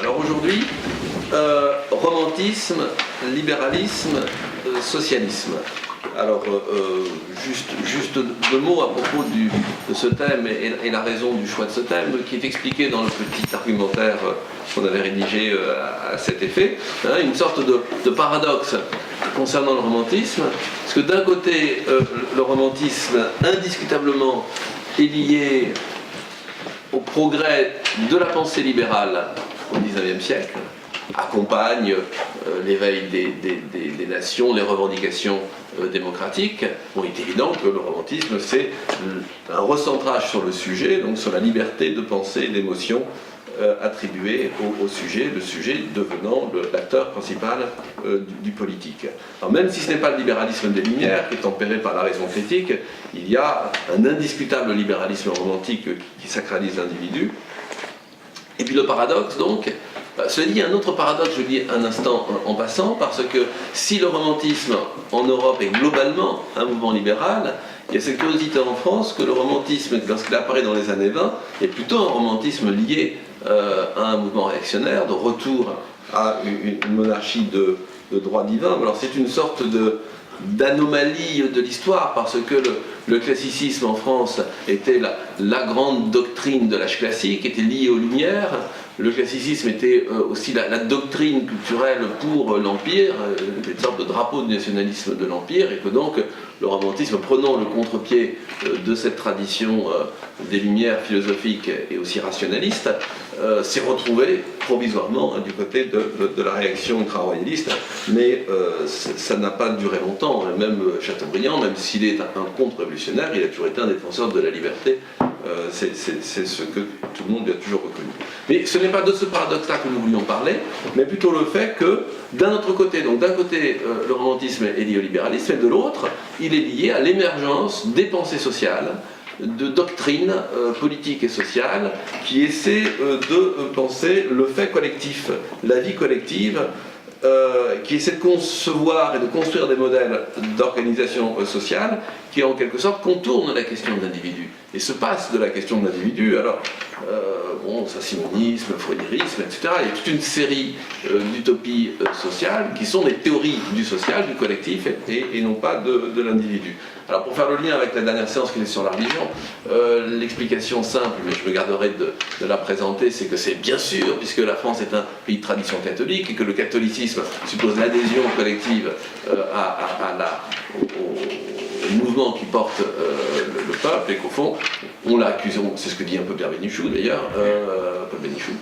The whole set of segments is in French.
Alors aujourd'hui, romantisme, libéralisme, socialisme. Alors, juste deux mots à propos de ce thème et la raison du choix de ce thème, qui est expliqué dans le petit argumentaire qu'on avait rédigé à cet effet. Une sorte de paradoxe concernant le romantisme, parce que d'un côté, le romantisme, indiscutablement, est lié au progrès de la pensée libérale au XIXe siècle, accompagne l'éveil des nations, les revendications démocratiques. Bon, il est évident que le romantisme, c'est un recentrage sur le sujet, donc sur la liberté de pensée et d'émotion attribuée au sujet, le sujet devenant l'acteur principal du politique. Alors même si ce n'est pas le libéralisme des Lumières, qui est tempéré par la raison critique, il y a un indiscutable libéralisme romantique qui sacralise l'individu. Et puis le paradoxe, donc, cela dit, un autre paradoxe, je le dis un instant en passant, parce que si le romantisme en Europe est globalement un mouvement libéral, il y a cette curiosité en France que le romantisme, lorsqu'il apparaît dans les années 20, est plutôt un romantisme lié à un mouvement réactionnaire, de retour à une monarchie de droit divin. Alors c'est une sorte d'anomalie de l'histoire, parce que le classicisme en France était la grande doctrine de l'âge classique, était liée aux Lumières. Le classicisme était aussi la doctrine culturelle pour l'Empire, une sorte de drapeau de nationalisme de l'Empire, et que donc le romantisme, prenant le contre-pied de cette tradition des Lumières philosophiques et aussi rationalistes, s'est retrouvé provisoirement du côté de la réaction ultra-royaliste, mais ça n'a pas duré longtemps. Même Chateaubriand, même s'il est un contre-révolutionnaire, il a toujours été un défenseur de la liberté. C'est ce que tout le monde lui a toujours reconnu. Mais ce n'est pas de ce paradoxe-là que nous voulions parler, mais plutôt le fait que, d'un autre côté, donc d'un côté, le romantisme est lié au libéralisme, et de l'autre, il est lié à l'émergence des pensées sociales, de doctrines politiques et sociales qui essaient de penser le fait collectif, la vie collective, qui essaie de concevoir et de construire des modèles d'organisation sociale qui en quelque sorte contournent la question de l'individu et se passent de la question de l'individu. Alors, saint-simonisme, fourierisme, etc. Il y a toute une série d'utopies sociales qui sont des théories du social, du collectif et non pas de l'individu. Alors pour faire le lien avec la dernière séance qui est sur la religion, l'explication simple, mais je me garderai de la présenter, c'est que c'est bien sûr, puisque la France est un pays de tradition catholique et que le catholicisme suppose l'adhésion collective au mouvement qui porte le peuple, et qu'au fond, on l'a accusé, c'est ce que dit un peu Pierre Bénichou d'ailleurs, Paul Bénichou,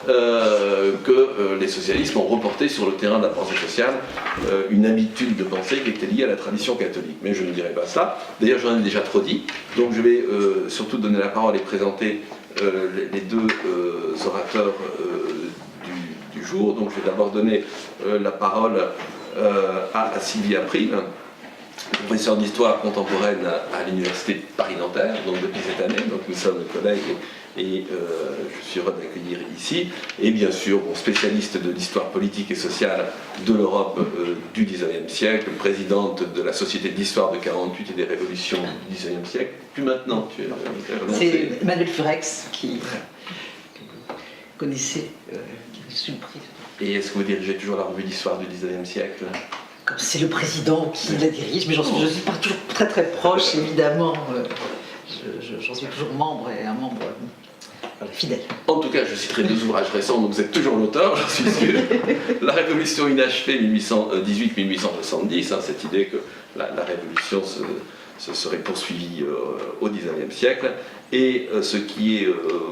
que les socialistes ont reporté sur le terrain de la pensée sociale une habitude de pensée qui était liée à la tradition catholique. Mais je ne dirai pas ça. D'ailleurs, j'en ai déjà trop dit. Donc je vais surtout donner la parole et présenter les deux orateurs du jour. Donc je vais d'abord donner la parole à Sylvie April, professeur d'histoire contemporaine à l'université Paris-Nanterre, donc depuis cette année. Donc nous sommes collègues et je suis heureux d'accueillir ici. Et bien sûr, spécialiste de l'histoire politique et sociale de l'Europe du XIXe siècle, présidente de la Société d'histoire de 48 et des révolutions du XIXe siècle. Puis maintenant, tu es c'est Emmanuel Furex qui vous connaissez, qui a reçu le prix. Et est-ce que vous dirigez toujours la revue d'histoire du XIXe siècle ? C'est le président qui la dirige, mais je suis pas toujours très très proche, évidemment. J'en suis toujours membre et un membre fidèle. En tout cas, je citerai deux ouvrages récents, donc vous êtes toujours l'auteur, j'en suis sûr. La Révolution inachevée 1818-1870, cette idée que la Révolution se serait poursuivie au XIXe siècle, et ce qui est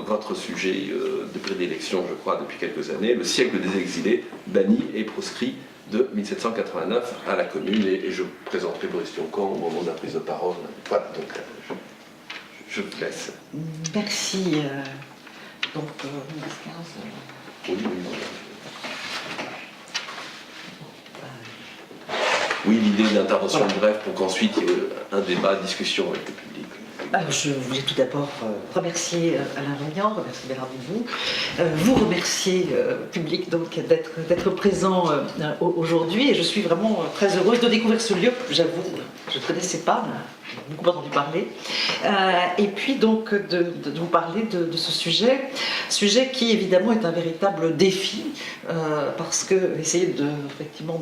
votre sujet de prédilection, je crois, depuis quelques années, le siècle des exilés, bannis et proscrits de 1789 à la Commune, et je présenterai Boris Tioncan au moment de la prise de parole. Voilà, donc je vous laisse. Merci. Donc, 15. Oui. Oui, l'idée d'intervention brève pour qu'ensuite il y ait un débat, discussion avec le public. Je voulais tout d'abord remercier Alain Vaillant, remercier Bernard Dubou, vous remercier, public, donc d'être présent aujourd'hui, et je suis vraiment très heureuse de découvrir ce lieu, j'avoue, je ne connaissais pas, j'ai beaucoup entendu parler. Et puis donc de vous parler de ce sujet qui évidemment est un véritable défi, parce que essayer effectivement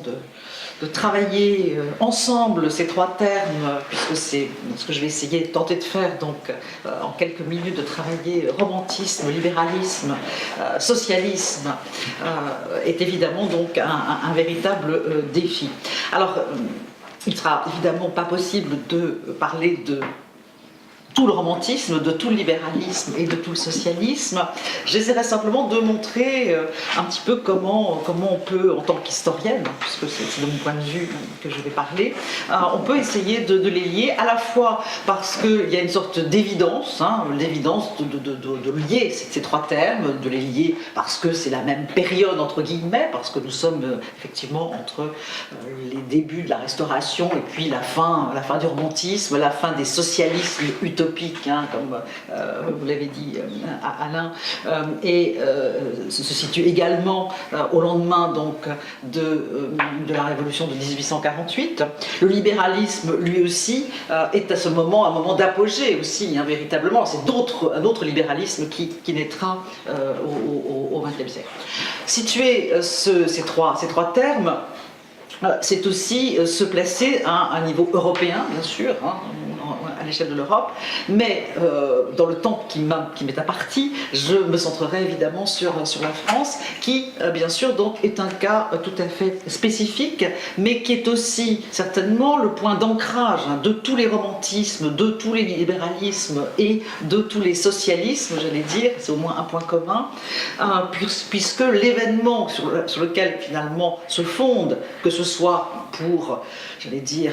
de travailler ensemble ces trois termes, puisque c'est ce que je vais essayer de tenter de faire donc en quelques minutes, de travailler romantisme, libéralisme, socialisme, est évidemment donc un véritable défi. Alors, il ne sera évidemment pas possible de parler de tout le romantisme, de tout le libéralisme et de tout le socialisme. J'essaierai simplement de montrer un petit peu comment on peut, en tant qu'historienne, puisque c'est de mon point de vue que je vais parler, on peut essayer de les lier, à la fois parce qu'il y a une sorte d'évidence, l'évidence de lier ces trois termes, de les lier parce que c'est la même période, entre guillemets, parce que nous sommes effectivement entre les débuts de la Restauration et puis la fin du romantisme, la fin des socialismes utopiques, comme vous l'avez dit Alain, et se situe également au lendemain donc, de la Révolution de 1848. Le libéralisme, lui aussi, est à ce moment un moment d'apogée aussi, véritablement. C'est un autre libéralisme qui naîtra au XXe siècle. Situer ces trois termes, c'est aussi se placer à un niveau européen, bien sûr, à l'échelle de l'Europe, mais dans le temps qui m'est imparti, je me centrerai évidemment sur la France, qui, bien sûr, donc, est un cas tout à fait spécifique, mais qui est aussi certainement le point d'ancrage de tous les romantismes, de tous les libéralismes et de tous les socialismes, j'allais dire, c'est au moins un point commun, puisque l'événement sur lequel finalement se fonde, que ce soit pour, j'allais dire,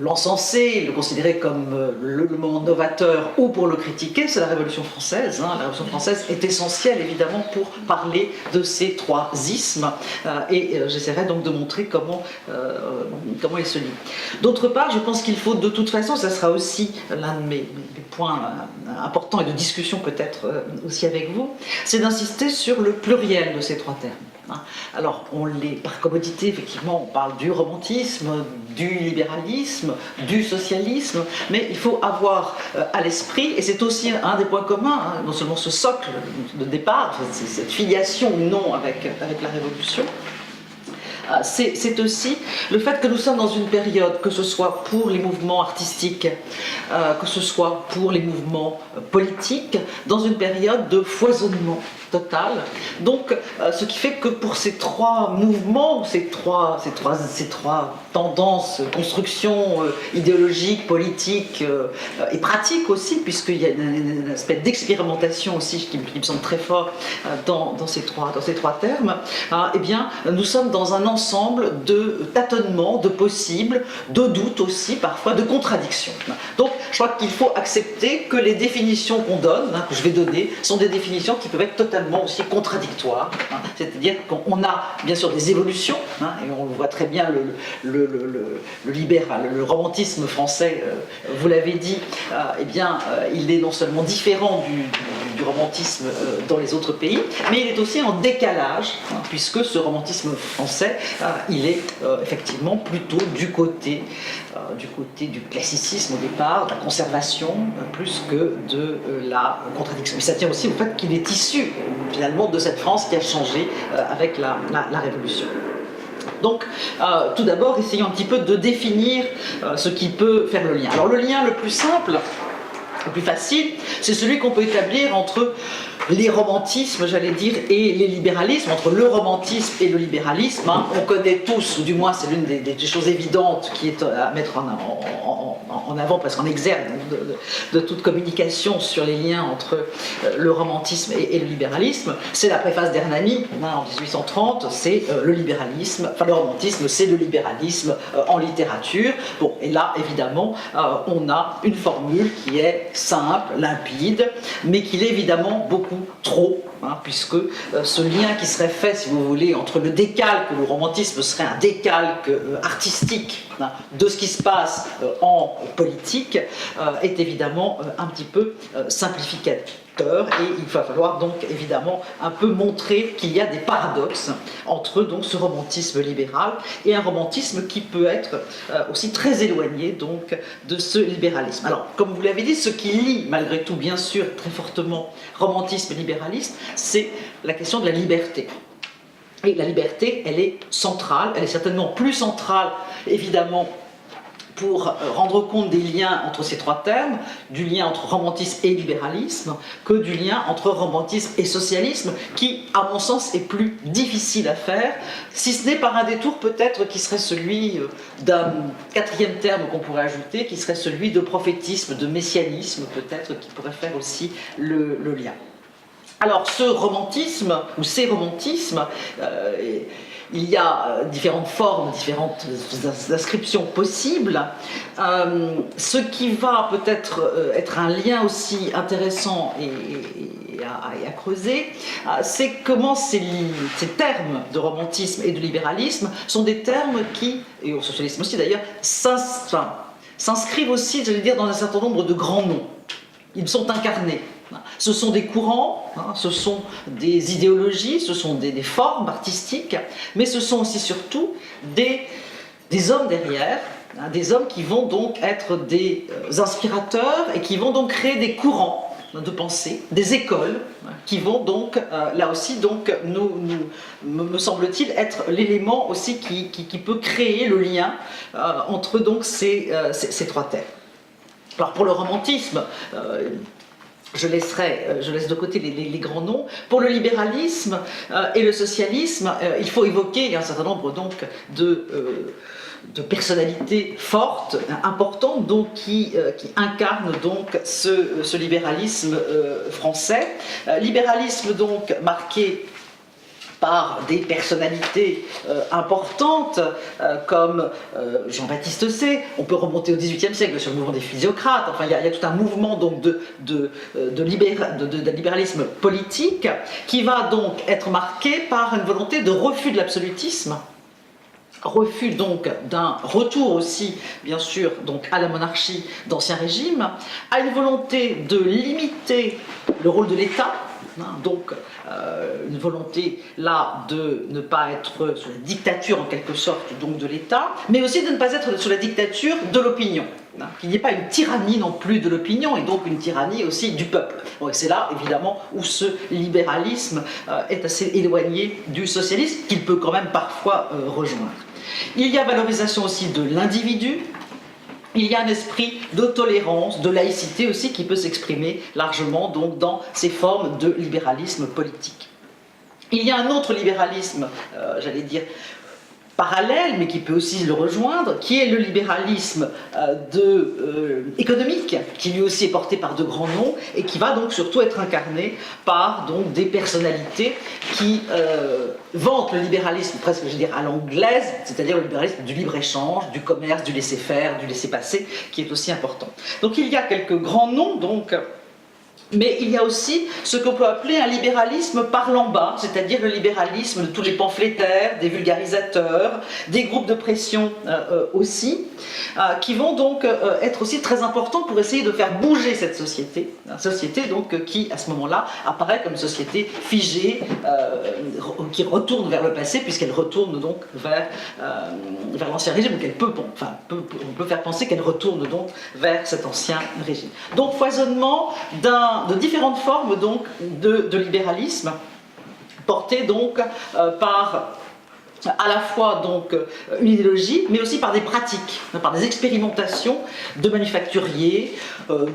l'encenser, le considérer comme le moment novateur ou pour le critiquer, c'est la Révolution française. La Révolution française est essentielle évidemment pour parler de ces trois ismes, et j'essaierai donc de montrer comment ils se lient. D'autre part, je pense qu'il faut de toute façon, ça sera aussi l'un de mes points importants et de discussion peut-être aussi avec vous, c'est d'insister sur le pluriel de ces trois termes. Alors, par commodité, effectivement, on parle du romantisme, du libéralisme, du socialisme, mais il faut avoir à l'esprit, et c'est aussi un des points communs, non seulement ce socle de départ, cette filiation ou non avec la Révolution, c'est aussi le fait que nous sommes dans une période, que ce soit pour les mouvements artistiques, que ce soit pour les mouvements politiques, dans une période de foisonnement total. Donc, ce qui fait que pour ces trois mouvements, ces trois tendances, constructions idéologiques, politiques et pratiques aussi, puisqu'il y a un aspect d'expérimentation aussi qui me semble très fort dans ces trois termes, eh bien, nous sommes dans un ensemble de tâtonnements, de possibles, de doutes aussi, parfois, de contradictions. Donc, je crois qu'il faut accepter que les définitions qu'on donne, que je vais donner, sont des définitions qui peuvent être totalement aussi contradictoires. C'est-à-dire qu'on a bien sûr des évolutions, et on le voit très bien, le romantisme français, vous l'avez dit, eh bien, il est non seulement différent du romantisme dans les autres pays, mais il est aussi en décalage, puisque ce romantisme français, il est effectivement plutôt du côté du classicisme au départ, de la conservation, plus que de la contradiction. Mais ça tient aussi au fait qu'il est issu finalement de cette France qui a changé avec la Révolution. Donc, tout d'abord, essayons un petit peu de définir ce qui peut faire le lien. Alors, le lien le plus simple, le plus facile, c'est celui qu'on peut établir entre les romantismes, j'allais dire, et les libéralismes, entre le romantisme et le libéralisme. On connaît tous, ou du moins c'est l'une des choses évidentes qui est à mettre en avant, parce qu'en exergue de toute communication sur les liens entre le romantisme et le libéralisme, c'est la préface d'Hernani, en 1830, c'est le libéralisme, enfin le romantisme, c'est le libéralisme en littérature. Bon, et là, évidemment, on a une formule qui est simple, limpide, mais qui l'est évidemment beaucoup trop, puisque ce lien qui serait fait, si vous voulez, entre le décalque, le romantisme serait un décalque artistique de ce qui se passe en politique, est évidemment un petit peu simplificatif. et il va falloir donc évidemment un peu montrer qu'il y a des paradoxes entre donc ce romantisme libéral et un romantisme qui peut être aussi très éloigné donc de ce libéralisme. Alors comme vous l'avez dit, ce qui lie malgré tout bien sûr très fortement romantisme et libéralisme, c'est la question de la liberté. Et la liberté, elle est centrale, elle est certainement plus centrale évidemment pour rendre compte des liens entre ces trois termes, du lien entre romantisme et libéralisme, que du lien entre romantisme et socialisme, qui, à mon sens, est plus difficile à faire, si ce n'est par un détour peut-être qui serait celui d'un quatrième terme qu'on pourrait ajouter, qui serait celui de prophétisme, de messianisme, peut-être, qui pourrait faire aussi le lien. Alors, ce romantisme, ou ces romantismes, il y a différentes formes, différentes inscriptions possibles. Ce qui va peut-être être un lien aussi intéressant et à creuser, c'est comment ces termes de romantisme et de libéralisme sont des termes qui, et au socialisme aussi d'ailleurs, s'inscrivent aussi, j'allais dire, dans un certain nombre de grands noms. Ils sont incarnés. Ce sont des courants, ce sont des idéologies, ce sont des formes artistiques, mais ce sont aussi surtout des hommes derrière, des hommes qui vont donc être des inspirateurs et qui vont donc créer des courants de pensée, des écoles qui vont donc, là aussi, donc, me semble-t-il, être l'élément aussi qui peut créer le lien entre donc ces trois thèmes. Alors pour le romantisme, je laisse de côté les grands noms. Pour le libéralisme et le socialisme, il faut évoquer un certain nombre donc de personnalités fortes, importantes, donc qui incarnent donc ce libéralisme français. Libéralisme donc marqué par des personnalités importantes comme Jean-Baptiste Say. On peut remonter au XVIIIe siècle sur le mouvement des physiocrates. Enfin, il y a tout un mouvement donc de libéralisme politique qui va donc être marqué par une volonté de refus de l'absolutisme, refus donc d'un retour aussi, bien sûr, donc à la monarchie d'Ancien Régime, à une volonté de limiter le rôle de l'État. Donc une volonté là de ne pas être sous la dictature en quelque sorte donc de l'État, mais aussi de ne pas être sous la dictature de l'opinion, qu'il n'y ait pas une tyrannie non plus de l'opinion et donc une tyrannie aussi du peuple. Bon, c'est là évidemment où ce libéralisme est assez éloigné du socialisme qu'il peut quand même parfois rejoindre. Il y a valorisation aussi de l'individu. Il y a un esprit de tolérance, de laïcité aussi qui peut s'exprimer largement donc dans ces formes de libéralisme politique. Il y a un autre libéralisme, j'allais dire, parallèle, mais qui peut aussi le rejoindre, qui est le libéralisme économique, qui lui aussi est porté par de grands noms, et qui va donc surtout être incarné par donc, des personnalités qui vantent le libéralisme presque, je veux dire, à l'anglaise, c'est-à-dire le libéralisme du libre-échange, du commerce, du laisser-faire, du laisser-passer, qui est aussi important. Donc il y a quelques grands noms, donc, mais il y a aussi ce qu'on peut appeler un libéralisme par l'en bas, c'est-à-dire le libéralisme de tous les pamphlétaires, des vulgarisateurs, des groupes de pression aussi, qui vont donc être aussi très importants pour essayer de faire bouger cette société, une société donc qui à ce moment-là apparaît comme une société figée, qui retourne vers le passé puisqu'elle retourne donc vers l'ancien régime, donc on peut faire penser qu'elle retourne donc vers cet ancien régime. Donc foisonnement de différentes formes donc, de libéralisme, portées donc par à la fois donc une idéologie, mais aussi par des pratiques, par des expérimentations de manufacturiers,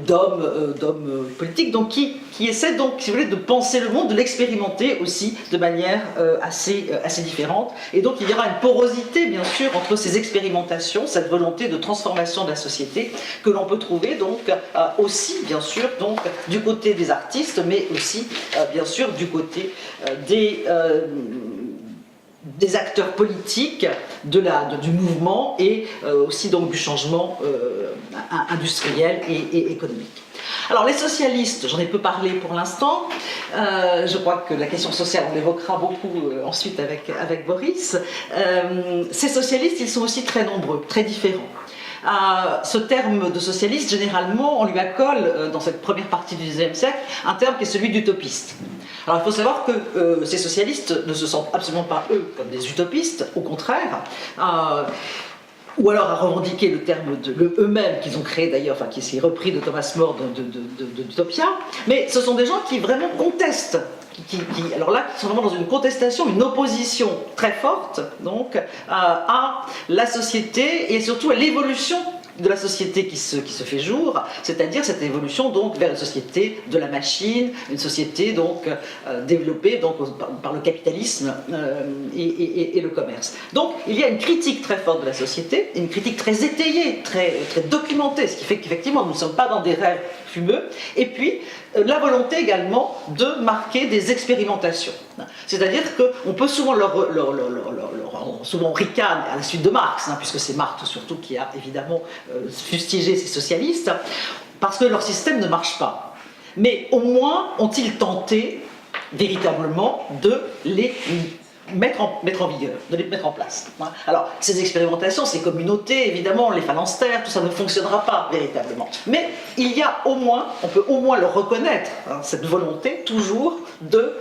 d'hommes politiques, donc qui essaient donc, si vous voulez, de penser le monde, de l'expérimenter aussi de manière assez différente. Et donc il y aura une porosité, bien sûr, entre ces expérimentations, cette volonté de transformation de la société, que l'on peut trouver donc aussi, bien sûr, donc du côté des artistes, mais aussi, bien sûr, du côté des acteurs politiques du mouvement et aussi donc du changement industriel et économique. Alors les socialistes, j'en ai peu parlé pour l'instant, je crois que la question sociale on l'évoquera beaucoup ensuite avec Boris. Ces socialistes, ils sont aussi très nombreux, très différents. ce terme de socialiste, généralement, on lui accole, dans cette première partie du XIXe siècle, un terme qui est celui d'utopiste. Alors il faut savoir que ces socialistes ne se sentent absolument pas, eux, comme des utopistes, au contraire, ou alors à revendiquer le terme eux-mêmes qu'ils ont créé d'ailleurs, enfin qui s'est repris de Thomas More d'Utopia, mais ce sont des gens qui vraiment contestent. Alors là, qui sont vraiment dans une contestation, une opposition très forte donc, à la société et surtout à l'évolution de la société qui se fait jour, c'est-à-dire cette évolution donc vers une société de la machine, une société donc développée donc par le capitalisme et le commerce. Donc il y a une critique très forte de la société, une critique très étayée, très documentée, ce qui fait qu'effectivement nous ne sommes pas dans des rêves fumeux, et puis la volonté également de marquer des expérimentations. C'est-à-dire qu'on peut souvent souvent on ricane à la suite de Marx, puisque c'est Marx surtout qui a évidemment fustigé ces socialistes, parce que leur système ne marche pas. Mais au moins ont-ils tenté véritablement de les mettre en vigueur, de les mettre en place. Alors, ces expérimentations, ces communautés, évidemment, les phalanstères, tout ça ne fonctionnera pas véritablement. Mais il y a au moins, on peut au moins le reconnaître, cette volonté toujours de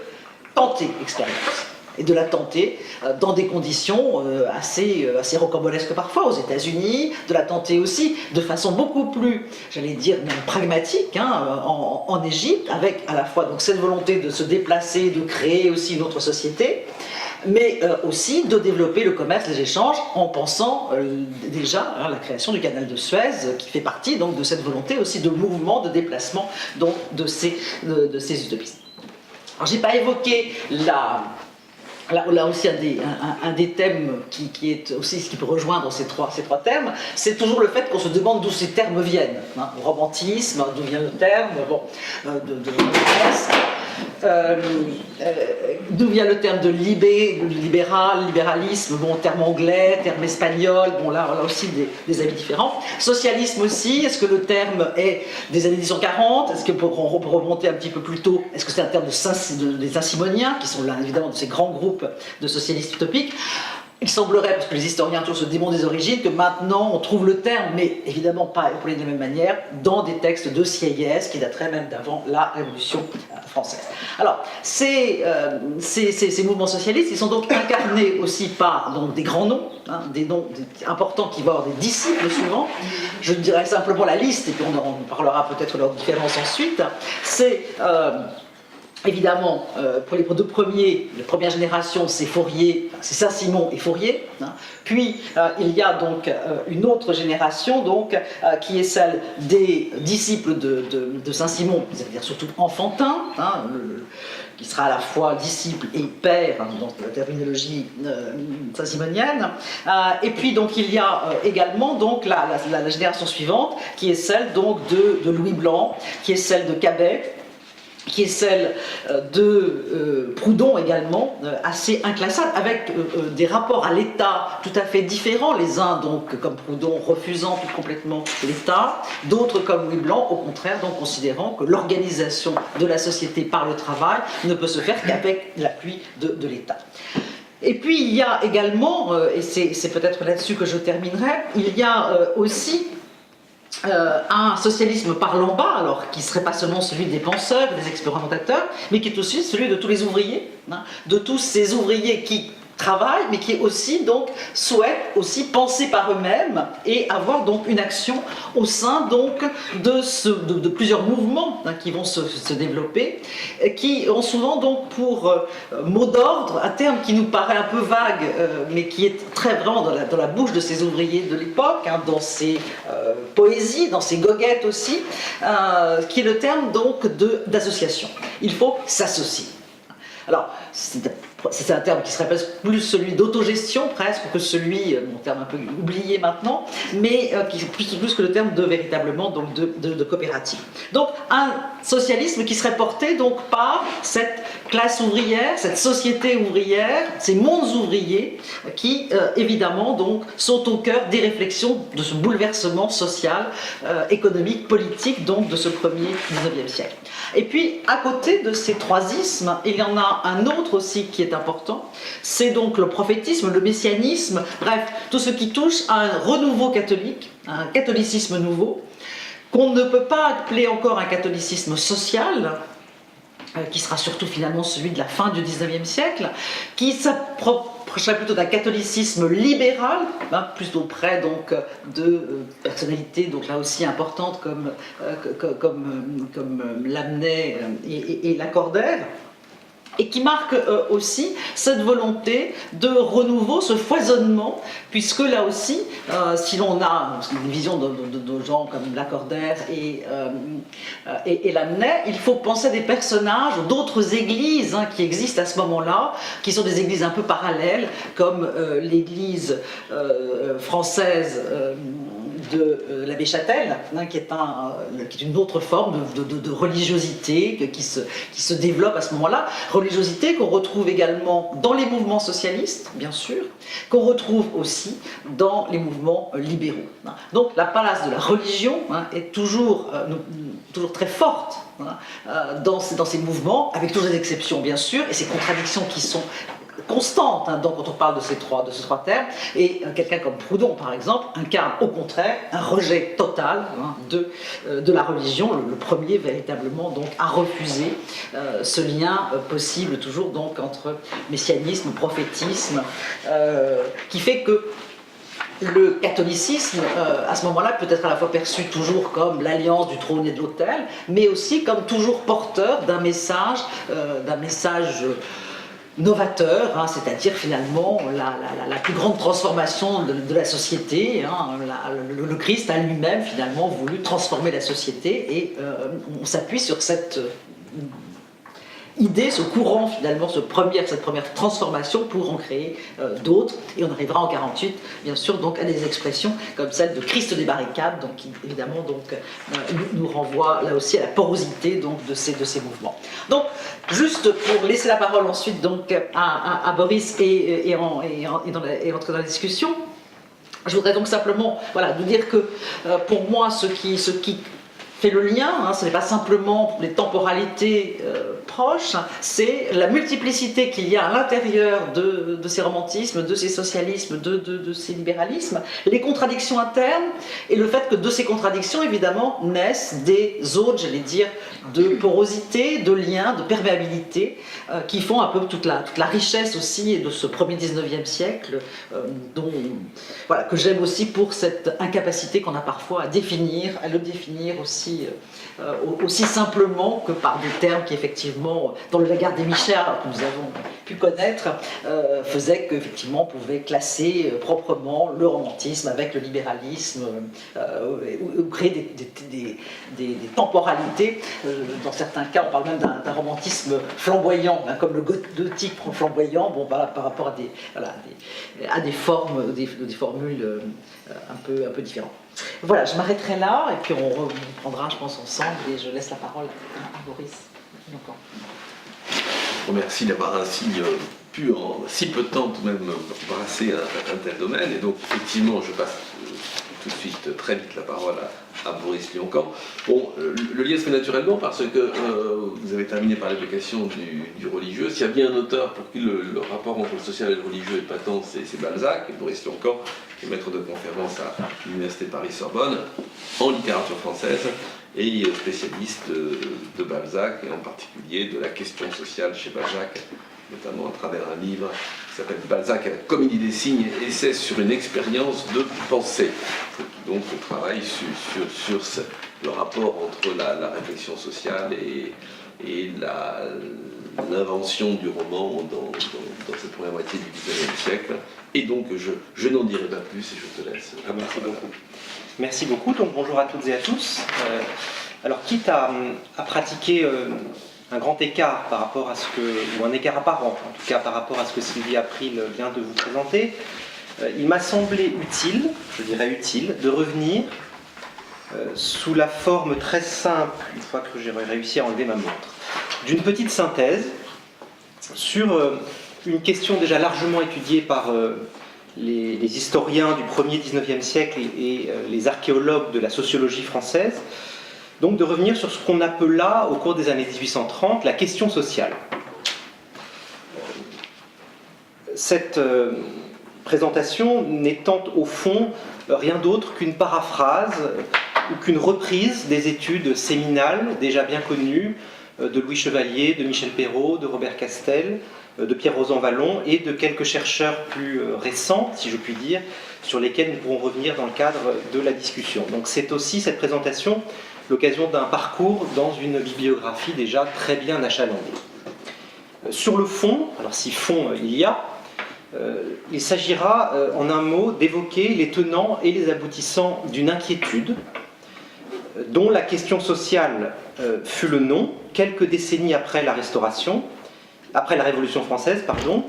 tenter l'expérience. Et de la tenter dans des conditions assez rocambolesques parfois aux États-Unis, de la tenter aussi de façon beaucoup plus, j'allais dire, même pragmatique, en Égypte, avec à la fois donc, cette volonté de se déplacer, de créer aussi une autre société, mais aussi de développer le commerce, les échanges, en pensant déjà à la création du canal de Suez, qui fait partie donc, de cette volonté aussi de mouvement, de déplacement donc, de ces utopistes. Alors, je n'ai pas évoqué là aussi un des thèmes qui est aussi ce qui peut rejoindre ces trois thèmes, c'est toujours le fait qu'on se demande d'où ces termes viennent. Le romantisme, d'où vient le terme, d'où vient le terme de libéralisme, terme anglais, terme espagnol, là aussi des avis différents. Socialisme aussi, est-ce que le terme est des années 1940, est-ce qu'on peut remonter un petit peu plus tôt, est-ce que c'est un terme des Saint-Simoniens, qui sont là évidemment de ces grands groupes de socialistes utopiques. Il semblerait, parce que les historiens toujours se démontrent des origines, que maintenant on trouve le terme, mais évidemment pas employé de la même manière, dans des textes de Sieyès qui dateraient même d'avant la Révolution française. Alors, ces mouvements socialistes, ils sont donc incarnés aussi par donc, des grands noms, des noms importants qui vont avoir des disciples souvent. Je dirais simplement la liste, et puis on en parlera peut-être de leurs différences ensuite. C'est évidemment, pour les deux premiers, la première génération, c'est Fourier, c'est Saint-Simon et Fourier. Puis, il y a donc une autre génération, donc, qui est celle des disciples de Saint-Simon, c'est-à-dire surtout Enfantin, qui sera à la fois disciple et père, dans la terminologie saint-simonienne. Et puis, donc, il y a également donc, la génération suivante, qui est celle donc, de Louis Blanc, qui est celle de Cabet, qui est celle de Proudhon également, assez inclassable, avec des rapports à l'État tout à fait différents, les uns donc comme Proudhon refusant tout complètement l'État, d'autres comme Louis Blanc au contraire donc considérant que l'organisation de la société par le travail ne peut se faire qu'avec l'appui de l'État. Et puis il y a également, et c'est peut-être là-dessus que je terminerai, il y a aussi un socialisme par l'en bas, alors qui ne serait pas seulement celui des penseurs, des expérimentateurs, mais qui est aussi celui de tous les ouvriers, de tous ces ouvriers qui travaillent, mais qui aussi donc souhaitent aussi penser par eux-mêmes et avoir donc une action au sein donc de plusieurs mouvements qui vont se développer, qui ont souvent donc pour mot d'ordre un terme qui nous paraît un peu vague, mais qui est très vraiment dans la bouche de ces ouvriers de l'époque, dans ces poésies, dans ces goguettes aussi, qui est le terme donc d'association. Il faut s'associer. Alors, c'est un terme qui serait plus celui d'autogestion presque que celui, mon terme un peu oublié maintenant, mais qui est plus que le terme véritablement donc de coopérative. Donc un socialisme qui serait porté donc par cette classe ouvrière, cette société ouvrière, ces mondes ouvriers qui évidemment donc sont au cœur des réflexions de ce bouleversement social, économique, politique donc de ce premier 19e siècle. Et puis à côté de ces trois ismes, il y en a un autre aussi qui est est important. C'est donc le prophétisme, le messianisme, bref, tout ce qui touche à un renouveau catholique, à un catholicisme nouveau, qu'on ne peut pas appeler encore un catholicisme social, qui sera surtout finalement celui de la fin du XIXe siècle, qui s'approcherait plutôt d'un catholicisme libéral, plus auprès donc de personnalités donc là aussi importantes comme Lamennais et Lacordaire, et qui marque aussi cette volonté de renouveau, ce foisonnement, puisque là aussi, si l'on a une vision de gens comme Lacordaire et Lamennais, il faut penser à des personnages d'autres églises qui existent à ce moment-là, qui sont des églises un peu parallèles, comme l'église française de l'abbé Châtel, qui est une autre forme de religiosité qui se développe à ce moment-là, religiosité qu'on retrouve également dans les mouvements socialistes, bien sûr, qu'on retrouve aussi dans les mouvements libéraux. Donc la place de la religion est toujours très forte dans ces mouvements, avec toutes les exceptions, bien sûr, et ces contradictions qui sont constante, donc quand on parle de ces trois termes, et quelqu'un comme Proudhon par exemple incarne au contraire un rejet total de la religion, le premier véritablement donc à refuser ce lien possible toujours donc entre messianisme, prophétisme, qui fait que le catholicisme, à ce moment-là, peut être à la fois perçu toujours comme l'alliance du trône et de l'autel, mais aussi comme toujours porteur d'un message novateur, c'est-à-dire finalement la plus grande transformation de la société. Le Christ a lui-même finalement voulu transformer la société, et on s'appuie sur cette idée, ce courant finalement, cette première transformation pour en créer d'autres, et on arrivera en 48 bien sûr donc à des expressions comme celle de Christ des barricades, donc qui évidemment donc nous renvoie là aussi à la porosité donc de ces mouvements. Donc juste pour laisser la parole ensuite donc à Boris et entrer dans la discussion, je voudrais donc simplement vous dire que pour moi ce qui fait le lien, ce n'est pas simplement les temporalités proches, c'est la multiplicité qu'il y a à l'intérieur de ces romantismes, de ces socialismes, de ces libéralismes, les contradictions internes, et le fait que de ces contradictions, évidemment, naissent des zones, j'allais dire, de porosité, de liens, de perméabilité, qui font un peu toute la richesse aussi de ce premier 19e siècle, que j'aime aussi pour cette incapacité qu'on a parfois à le définir aussi simplement que par des termes qui effectivement, dans le Lagarde des Michelard que nous avons pu connaître, faisaient qu'effectivement on pouvait classer proprement le romantisme avec le libéralisme, ou créer des temporalités. Dans certains cas, on parle même d'un romantisme flamboyant, comme le gothique flamboyant, par rapport à des formes, des formules un peu différentes. Voilà, je m'arrêterai là, et puis on reprendra, je pense, ensemble, et je laisse la parole à Boris. Merci d'avoir ainsi pu en si peu de temps tout de même brasser un tel domaine, et donc effectivement je passe tout de suite très vite la parole à Boris Lyon-Camp. Bon, le lien se fait naturellement parce que vous avez terminé par l'évocation du religieux. S'il y a bien un auteur pour qui le rapport entre le social et le religieux est patent, c'est Balzac, et Boris Lyon-Camp, qui est maître de conférence à l'Université Paris-Sorbonne en littérature française, et spécialiste de Balzac, et en particulier de la question sociale chez Balzac, notamment à travers un livre qui s'appelle Balzac et la comédie des signes, essai sur une expérience de pensée, qui donc travaille sur le rapport entre la réflexion sociale et l'invention du roman dans cette première moitié du XIXe siècle. Et donc je n'en dirai pas plus et je te laisse. Merci beaucoup. Merci beaucoup, donc bonjour à toutes et à tous. Alors quitte à pratiquer un grand écart par rapport à ou un écart apparent, en tout cas par rapport à ce que Sylvie April vient de vous présenter, il m'a semblé utile, je dirais utile, de revenir sous la forme très simple, une fois que j'ai réussi à enlever ma montre, d'une petite synthèse sur une question déjà largement étudiée par les historiens du 1er 19e siècle et les archéologues de la sociologie française, donc de revenir sur ce qu'on appela au cours des années 1830 la question sociale. cette présentation n'étant au fond rien d'autre qu'une paraphrase ou qu'une reprise des études séminales déjà bien connues de Louis Chevalier, de Michel Perrault, de Robert Castel, de Pierre Rosanvallon et de quelques chercheurs plus récents, si je puis dire, sur lesquels nous pourrons revenir dans le cadre de la discussion. Donc c'est aussi cette présentation l'occasion d'un parcours dans une bibliographie déjà très bien achalandée. Sur le fond, alors si fond il y a, il s'agira en un mot d'évoquer les tenants et les aboutissants d'une inquiétude dont la question sociale fut le nom quelques décennies après la Restauration, après la Révolution française, pardon,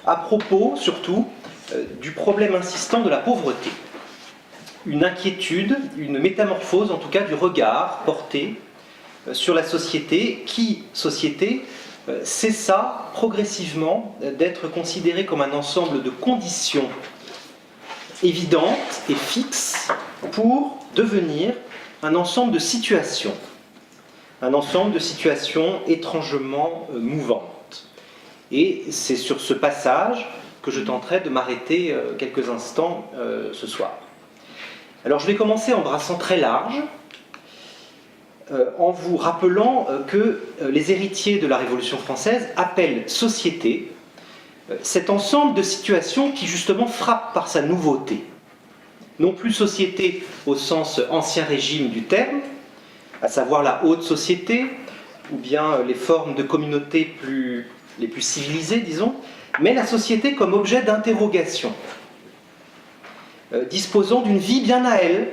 à propos surtout du problème insistant de la pauvreté. Une inquiétude, une métamorphose en tout cas du regard porté sur la société qui, société, cessa progressivement d'être considérée comme un ensemble de conditions évidentes et fixes pour devenir un ensemble de situations étrangement mouvantes. Et c'est sur ce passage que je tenterai de m'arrêter quelques instants ce soir. Alors je vais commencer en brassant très large, en vous rappelant que les héritiers de la Révolution française appellent société cet ensemble de situations qui justement frappe par sa nouveauté. Non plus société au sens ancien régime du terme, à savoir la haute société, ou bien les formes de communautés les plus civilisées, disons, mais la société comme objet d'interrogation, disposant d'une vie bien à elle,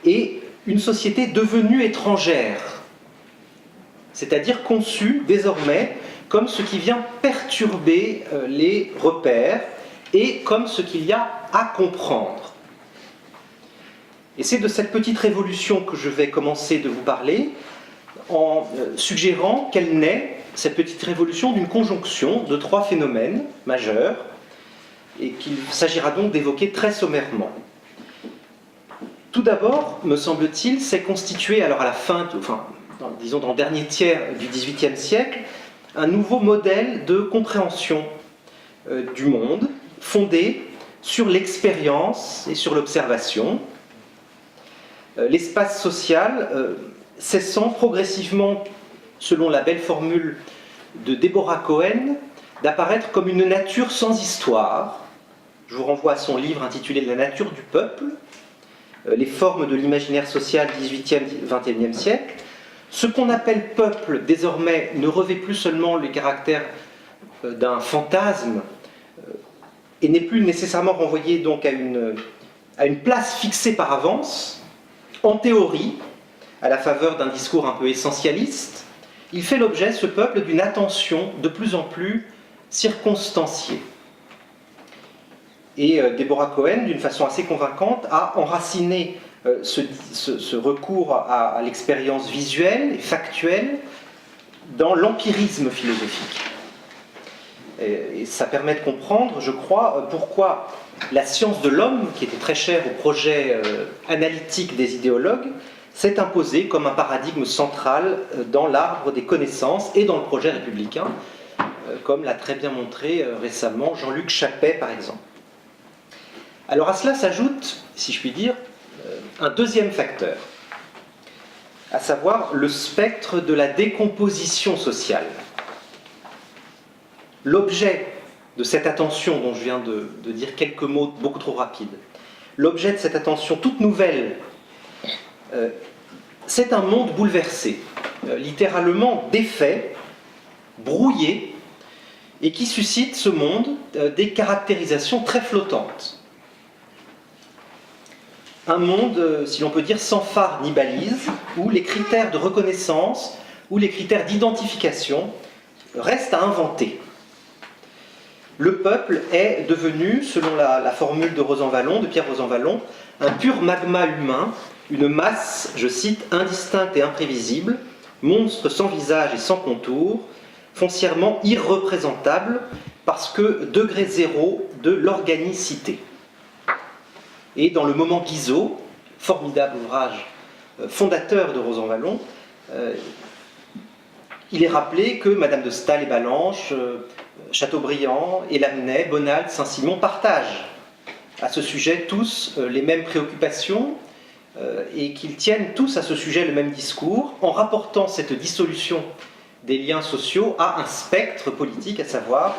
et une société devenue étrangère, c'est-à-dire conçue désormais comme ce qui vient perturber les repères et comme ce qu'il y a à comprendre. Et c'est de cette petite révolution que je vais commencer de vous parler en suggérant qu'elle naît, cette petite révolution, d'une conjonction de trois phénomènes majeurs et qu'il s'agira donc d'évoquer très sommairement. Tout d'abord, me semble-t-il, s'est constitué, alors à la fin, disons dans le dernier tiers du XVIIIe siècle, un nouveau modèle de compréhension du monde fondé sur l'expérience et sur l'observation. L'espace social cessant progressivement, selon la belle formule de Deborah Cohen, d'apparaître comme une nature sans histoire. Je vous renvoie à son livre intitulé « La nature du peuple », les formes de l'imaginaire social 18e, 21e siècle. Ce qu'on appelle peuple, désormais, ne revêt plus seulement le caractère d'un fantasme et n'est plus nécessairement renvoyé donc à une place fixée par avance, en théorie, à la faveur d'un discours un peu essentialiste. Il fait l'objet, ce peuple, d'une attention de plus en plus circonstanciée. Et Deborah Cohen, d'une façon assez convaincante, a enraciné ce recours à l'expérience visuelle et factuelle dans l'empirisme philosophique. Et ça permet de comprendre, je crois, pourquoi la science de l'homme, qui était très chère au projet analytique des idéologues, s'est imposée comme un paradigme central dans l'arbre des connaissances et dans le projet républicain, comme l'a très bien montré récemment Jean-Luc Chappet, par exemple. Alors à cela s'ajoute, si je puis dire, un deuxième facteur, à savoir le spectre de la décomposition sociale. L'objet de cette attention dont je viens de dire quelques mots beaucoup trop rapides, l'objet de cette attention toute nouvelle, c'est un monde bouleversé, littéralement défait, brouillé, et qui suscite ce monde des caractérisations très flottantes. Un monde, si l'on peut dire, sans phare ni balise, où les critères de reconnaissance, où les critères d'identification restent à inventer. Le peuple est devenu, selon la formule de Pierre Rosanvallon, un pur magma humain, une masse, je cite, indistincte et imprévisible, monstre sans visage et sans contour, foncièrement irreprésentable parce que degré zéro de l'organicité. Et dans le Moment Guizot, formidable ouvrage fondateur de Rosanvallon, il est rappelé que Madame de Staël et Ballanche Chateaubriand, Elamnet, Bonald, Saint-Simon partagent à ce sujet tous les mêmes préoccupations et qu'ils tiennent tous à ce sujet le même discours en rapportant cette dissolution des liens sociaux à un spectre politique, à savoir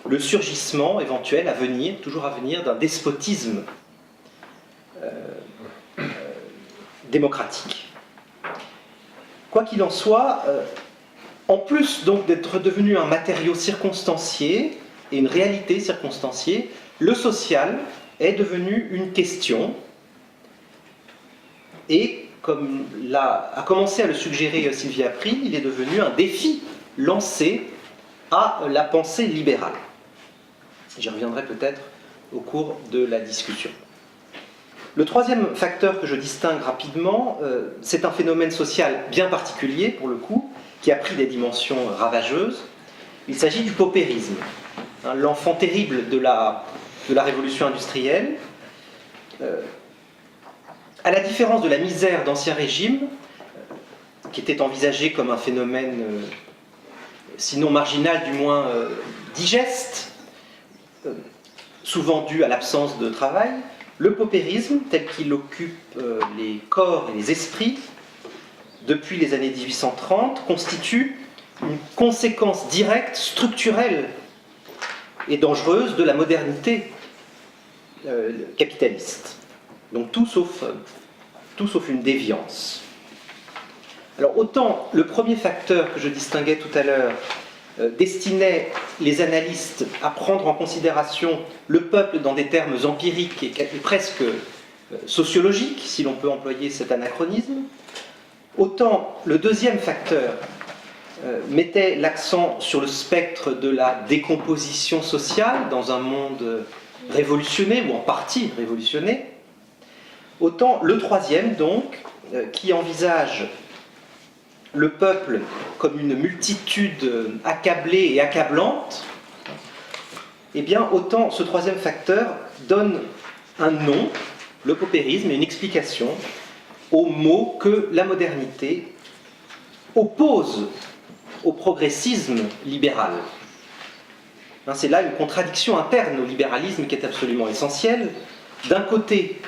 le surgissement éventuel à venir, toujours à venir, d'un despotisme démocratique. Quoi qu'il en soit, en plus donc d'être devenu un matériau circonstancié et une réalité circonstanciée, le social est devenu une question et, comme a commencé à le suggérer Sylvia April, il est devenu un défi lancé à la pensée libérale. J'y reviendrai peut-être au cours de la discussion. Le troisième facteur que je distingue rapidement, c'est un phénomène social bien particulier, pour le coup, qui a pris des dimensions ravageuses. Il s'agit du paupérisme, l'enfant terrible de la révolution industrielle. À la différence de la misère d'Ancien Régime, qui était envisagée comme un phénomène, sinon marginal, du moins digeste, souvent dû à l'absence de travail, le paupérisme, tel qu'il occupe les corps et les esprits depuis les années 1830, constitue une conséquence directe, structurelle et dangereuse de la modernité capitaliste. Donc tout sauf une déviance. Alors autant le premier facteur que je distinguais tout à l'heure destinait les analystes à prendre en considération le peuple dans des termes empiriques et presque sociologiques, si l'on peut employer cet anachronisme, autant le deuxième facteur mettait l'accent sur le spectre de la décomposition sociale dans un monde révolutionné, ou en partie révolutionné, autant le troisième, donc, qui envisage le peuple comme une multitude accablée et accablante, eh bien, autant ce troisième facteur donne un nom, le paupérisme, et une explication aux mots que la modernité oppose au progressisme libéral. C'est là une contradiction interne au libéralisme qui est absolument essentielle. D'un côté,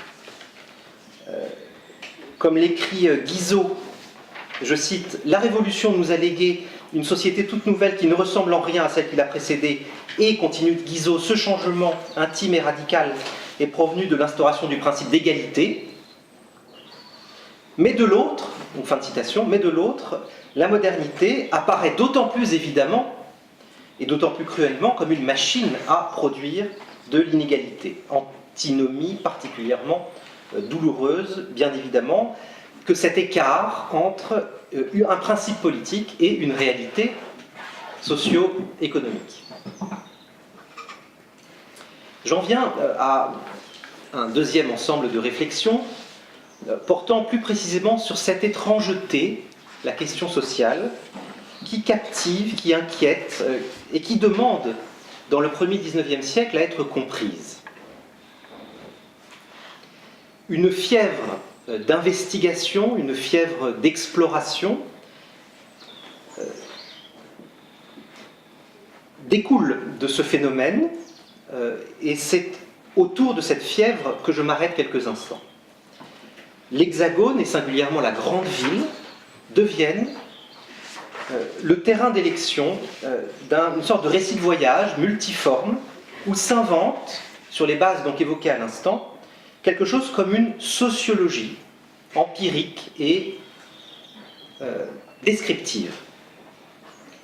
comme l'écrit Guizot, je cite, « La Révolution nous a légué une société toute nouvelle qui ne ressemble en rien à celle qui l'a précédée, et, continue Guizot, ce changement intime et radical est provenu de l'instauration du principe d'égalité. Mais de l'autre, fin de citation, mais de l'autre, la modernité apparaît d'autant plus évidemment et d'autant plus cruellement comme une machine à produire de l'inégalité. Antinomie particulièrement douloureuse, bien évidemment, que cet écart entre un principe politique et une réalité socio-économique. J'en viens à un deuxième ensemble de réflexions portant plus précisément sur cette étrangeté, la question sociale, qui captive, qui inquiète et qui demande, dans le premier XIXe siècle, à être comprise. Une fièvre d'investigation, une fièvre d'exploration découle de ce phénomène et c'est autour de cette fièvre que je m'arrête quelques instants. L'Hexagone et singulièrement la grande ville deviennent le terrain d'élection d'une sorte de récit de voyage multiforme où s'invente, sur les bases donc évoquées à l'instant, quelque chose comme une sociologie empirique et descriptive.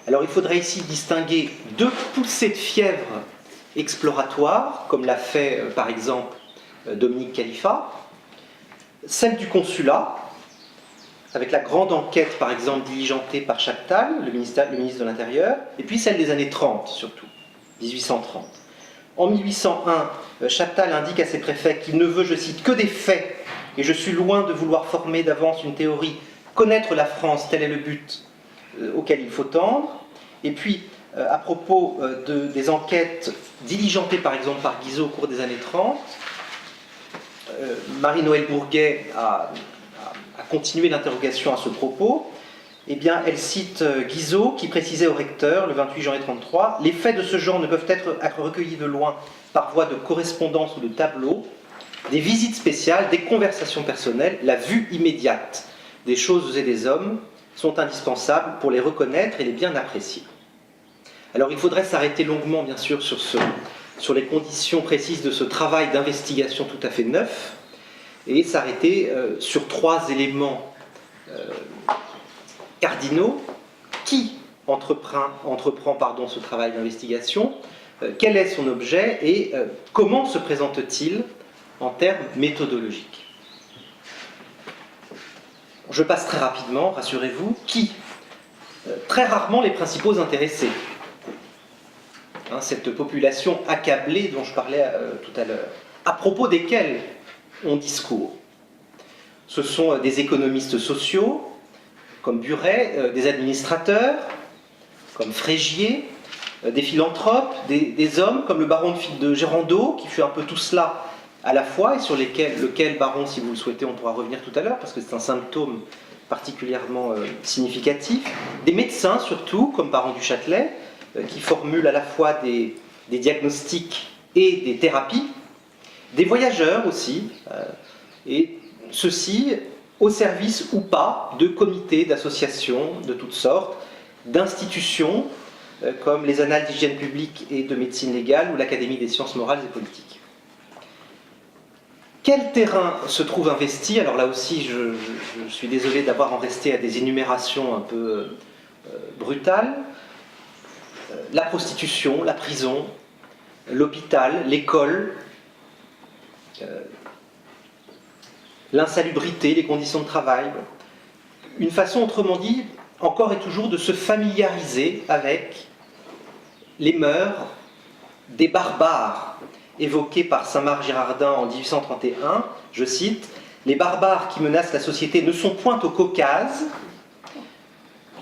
Alors il faudrait ici distinguer deux poussées de fièvre exploratoires, comme l'a fait par exemple Dominique Khalifa, celle du consulat, avec la grande enquête par exemple diligentée par Chaptal, le ministre de l'Intérieur, et puis celle des années 30 surtout, 1830. En 1801, Chaptal indique à ses préfets qu'il ne veut, je cite, que des faits, et je suis loin de vouloir former d'avance une théorie. Connaître la France, tel est le but auquel il faut tendre. Et puis, à propos des enquêtes diligentées par exemple par Guizot au cours des années 30, Marie-Noëlle Bourguet a continué l'interrogation à ce propos. eh bien, elle cite Guizot qui précisait au recteur le 28 janvier 1933 « Les faits de ce genre ne peuvent être recueillis de loin par voie de correspondance ou de tableau, des visites spéciales, des conversations personnelles, la vue immédiate des choses et des hommes sont indispensables pour les reconnaître et les bien apprécier. » Alors il faudrait s'arrêter longuement, bien sûr, sur les conditions précises de ce travail d'investigation tout à fait neuf, et s'arrêter sur 3 éléments cardinaux. Qui entreprend ce travail d'investigation, quel est son objet et comment se présente-t-il en termes méthodologiques. Je passe très rapidement, rassurez-vous. Qui? Très rarement les principaux intéressés. Cette population accablée dont je parlais tout à l'heure, à propos desquels on discourt. Ce sont des économistes sociaux, comme Buret, des administrateurs, comme Frégier, des philanthropes, des hommes comme le baron de Gérandeau, qui fut un peu tout cela à la fois, et sur lequel baron, si vous le souhaitez, on pourra revenir tout à l'heure, parce que c'est un symptôme particulièrement significatif. Des médecins, surtout, comme baron du Châtelet, qui formulent à la fois des diagnostics et des thérapies. Des voyageurs aussi, et ceux-ci au service ou pas de comités, d'associations de toutes sortes, d'institutions comme les Annales d'hygiène publique et de médecine légale ou l'Académie des sciences morales et politiques. Quel terrain se trouve investi? Alors là aussi, je suis désolé d'avoir en resté à des énumérations un peu brutales. La prostitution, la prison, l'hôpital, l'école, l'insalubrité, les conditions de travail. Une façon, autrement dit, encore et toujours de se familiariser avec les mœurs des barbares évoqués par Saint-Marc Girardin en 1831. Je cite, « Les barbares qui menacent la société ne sont point au Caucase,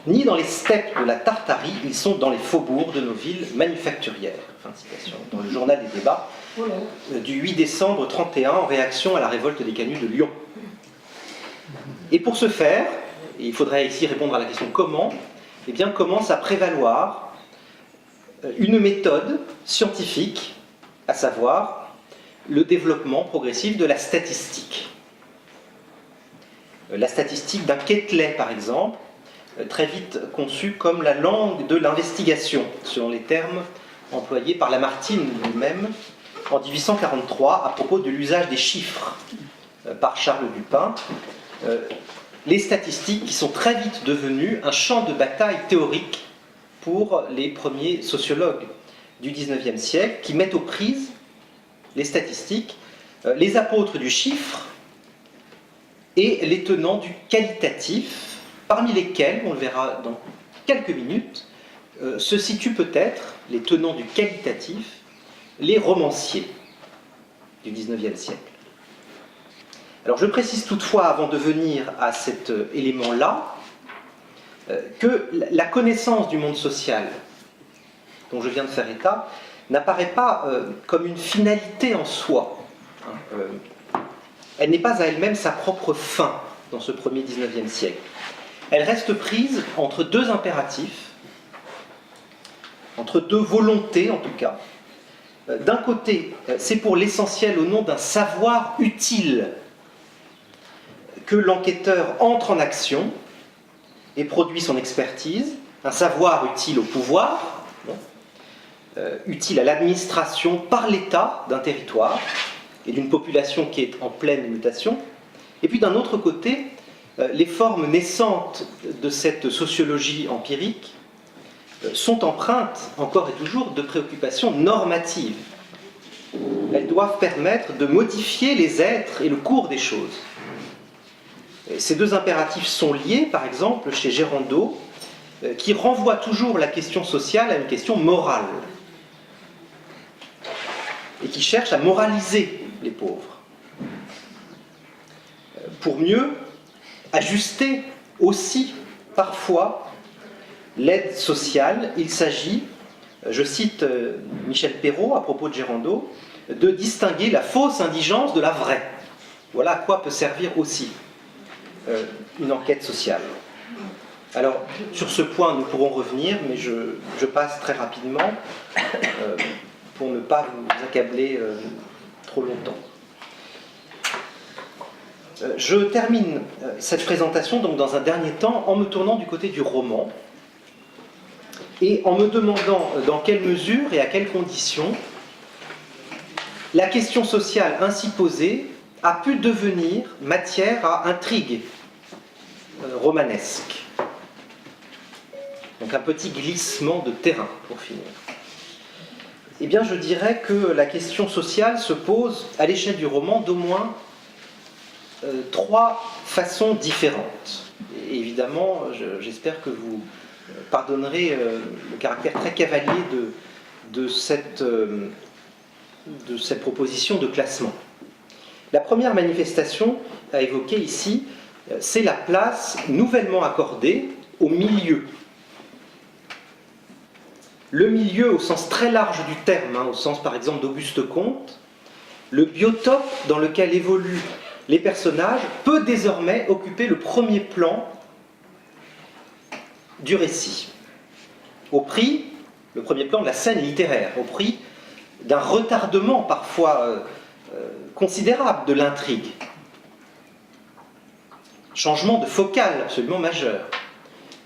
ni dans les steppes de la Tartarie, ils sont dans les faubourgs de nos villes manufacturières. » Fin de citation, dans le journal des débats du 8 décembre 1931, en réaction à la révolte des canuts de Lyon. Et pour ce faire, et il faudrait ici répondre à la question comment, eh bien commence à prévaloir une méthode scientifique, à savoir le développement progressif de la statistique. La statistique d'un Quetelet, par exemple, très vite conçue comme la langue de l'investigation, selon les termes employés par Lamartine lui-même en 1843 à propos de l'usage des chiffres par Charles Dupin. Les statistiques qui sont très vite devenues un champ de bataille théorique pour les premiers sociologues du XIXe siècle, qui mettent aux prises les statistiques, les apôtres du chiffre et les tenants du qualitatif, parmi lesquels, on le verra dans quelques minutes, se situent peut-être, les tenants du qualitatif, les romanciers du XIXe siècle. Alors je précise toutefois, avant de venir à cet élément-là, que la connaissance du monde social dont je viens de faire état n'apparaît pas comme une finalité en soi. Elle n'est pas à elle-même sa propre fin dans ce premier XIXe siècle. Elle reste prise entre 2 impératifs, entre 2 volontés en tout cas. D'un côté, c'est pour l'essentiel au nom d'un savoir utile que l'enquêteur entre en action et produit son expertise, un savoir utile au pouvoir, utile à l'administration par l'État d'un territoire et d'une population qui est en pleine mutation. Et puis d'un autre côté, les formes naissantes de cette sociologie empirique sont empreintes, encore et toujours, de préoccupations normatives. Elles doivent permettre de modifier les êtres et le cours des choses. Ces 2 impératifs sont liés, par exemple, chez Gérandeau, qui renvoie toujours la question sociale à une question morale, et qui cherche à moraliser les pauvres, pour mieux ajuster aussi, parfois, l'aide sociale. Il s'agit, je cite Michel Perrault à propos de Gérandeau, de distinguer la fausse indigence de la vraie. Voilà à quoi peut servir aussi une enquête sociale. Alors, sur ce point, nous pourrons revenir, mais je passe très rapidement pour ne pas vous accabler trop longtemps. Je termine cette présentation donc, dans un dernier temps en me tournant du côté du roman et en me demandant dans quelle mesure et à quelles conditions la question sociale ainsi posée a pu devenir matière à intrigue romanesque. Donc un petit glissement de terrain pour finir. Eh bien je dirais que la question sociale se pose à l'échelle du roman d'au moins 3 façons différentes. Et évidemment, j'espère que vous pardonnerez le caractère très cavalier de cette proposition de classement. La première manifestation à évoquer ici, c'est la place nouvellement accordée au milieu. Le milieu au sens très large du terme, au sens par exemple d'Auguste Comte, le biotope dans lequel évoluent les personnages peut désormais occuper le premier plan du récit, au prix, le premier plan de la scène littéraire, au prix d'un retardement parfois considérable de l'intrigue. Changement de focale absolument majeur.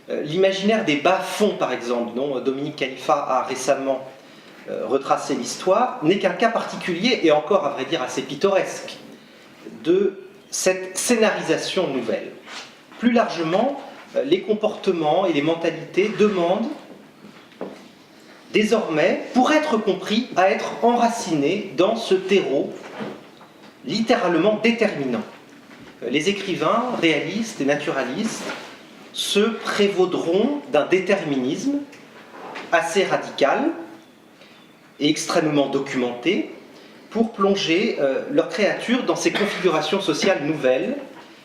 L'imaginaire des bas-fonds, par exemple, dont Dominique Khalifa a récemment retracé l'histoire, n'est qu'un cas particulier, et encore, à vrai dire, assez pittoresque, de cette scénarisation nouvelle. Plus largement, les comportements et les mentalités demandent désormais, pour être compris, à être enracinés dans ce terreau littéralement déterminant. Les écrivains réalistes et naturalistes se prévaudront d'un déterminisme assez radical et extrêmement documenté pour plonger leur créature dans ces configurations sociales nouvelles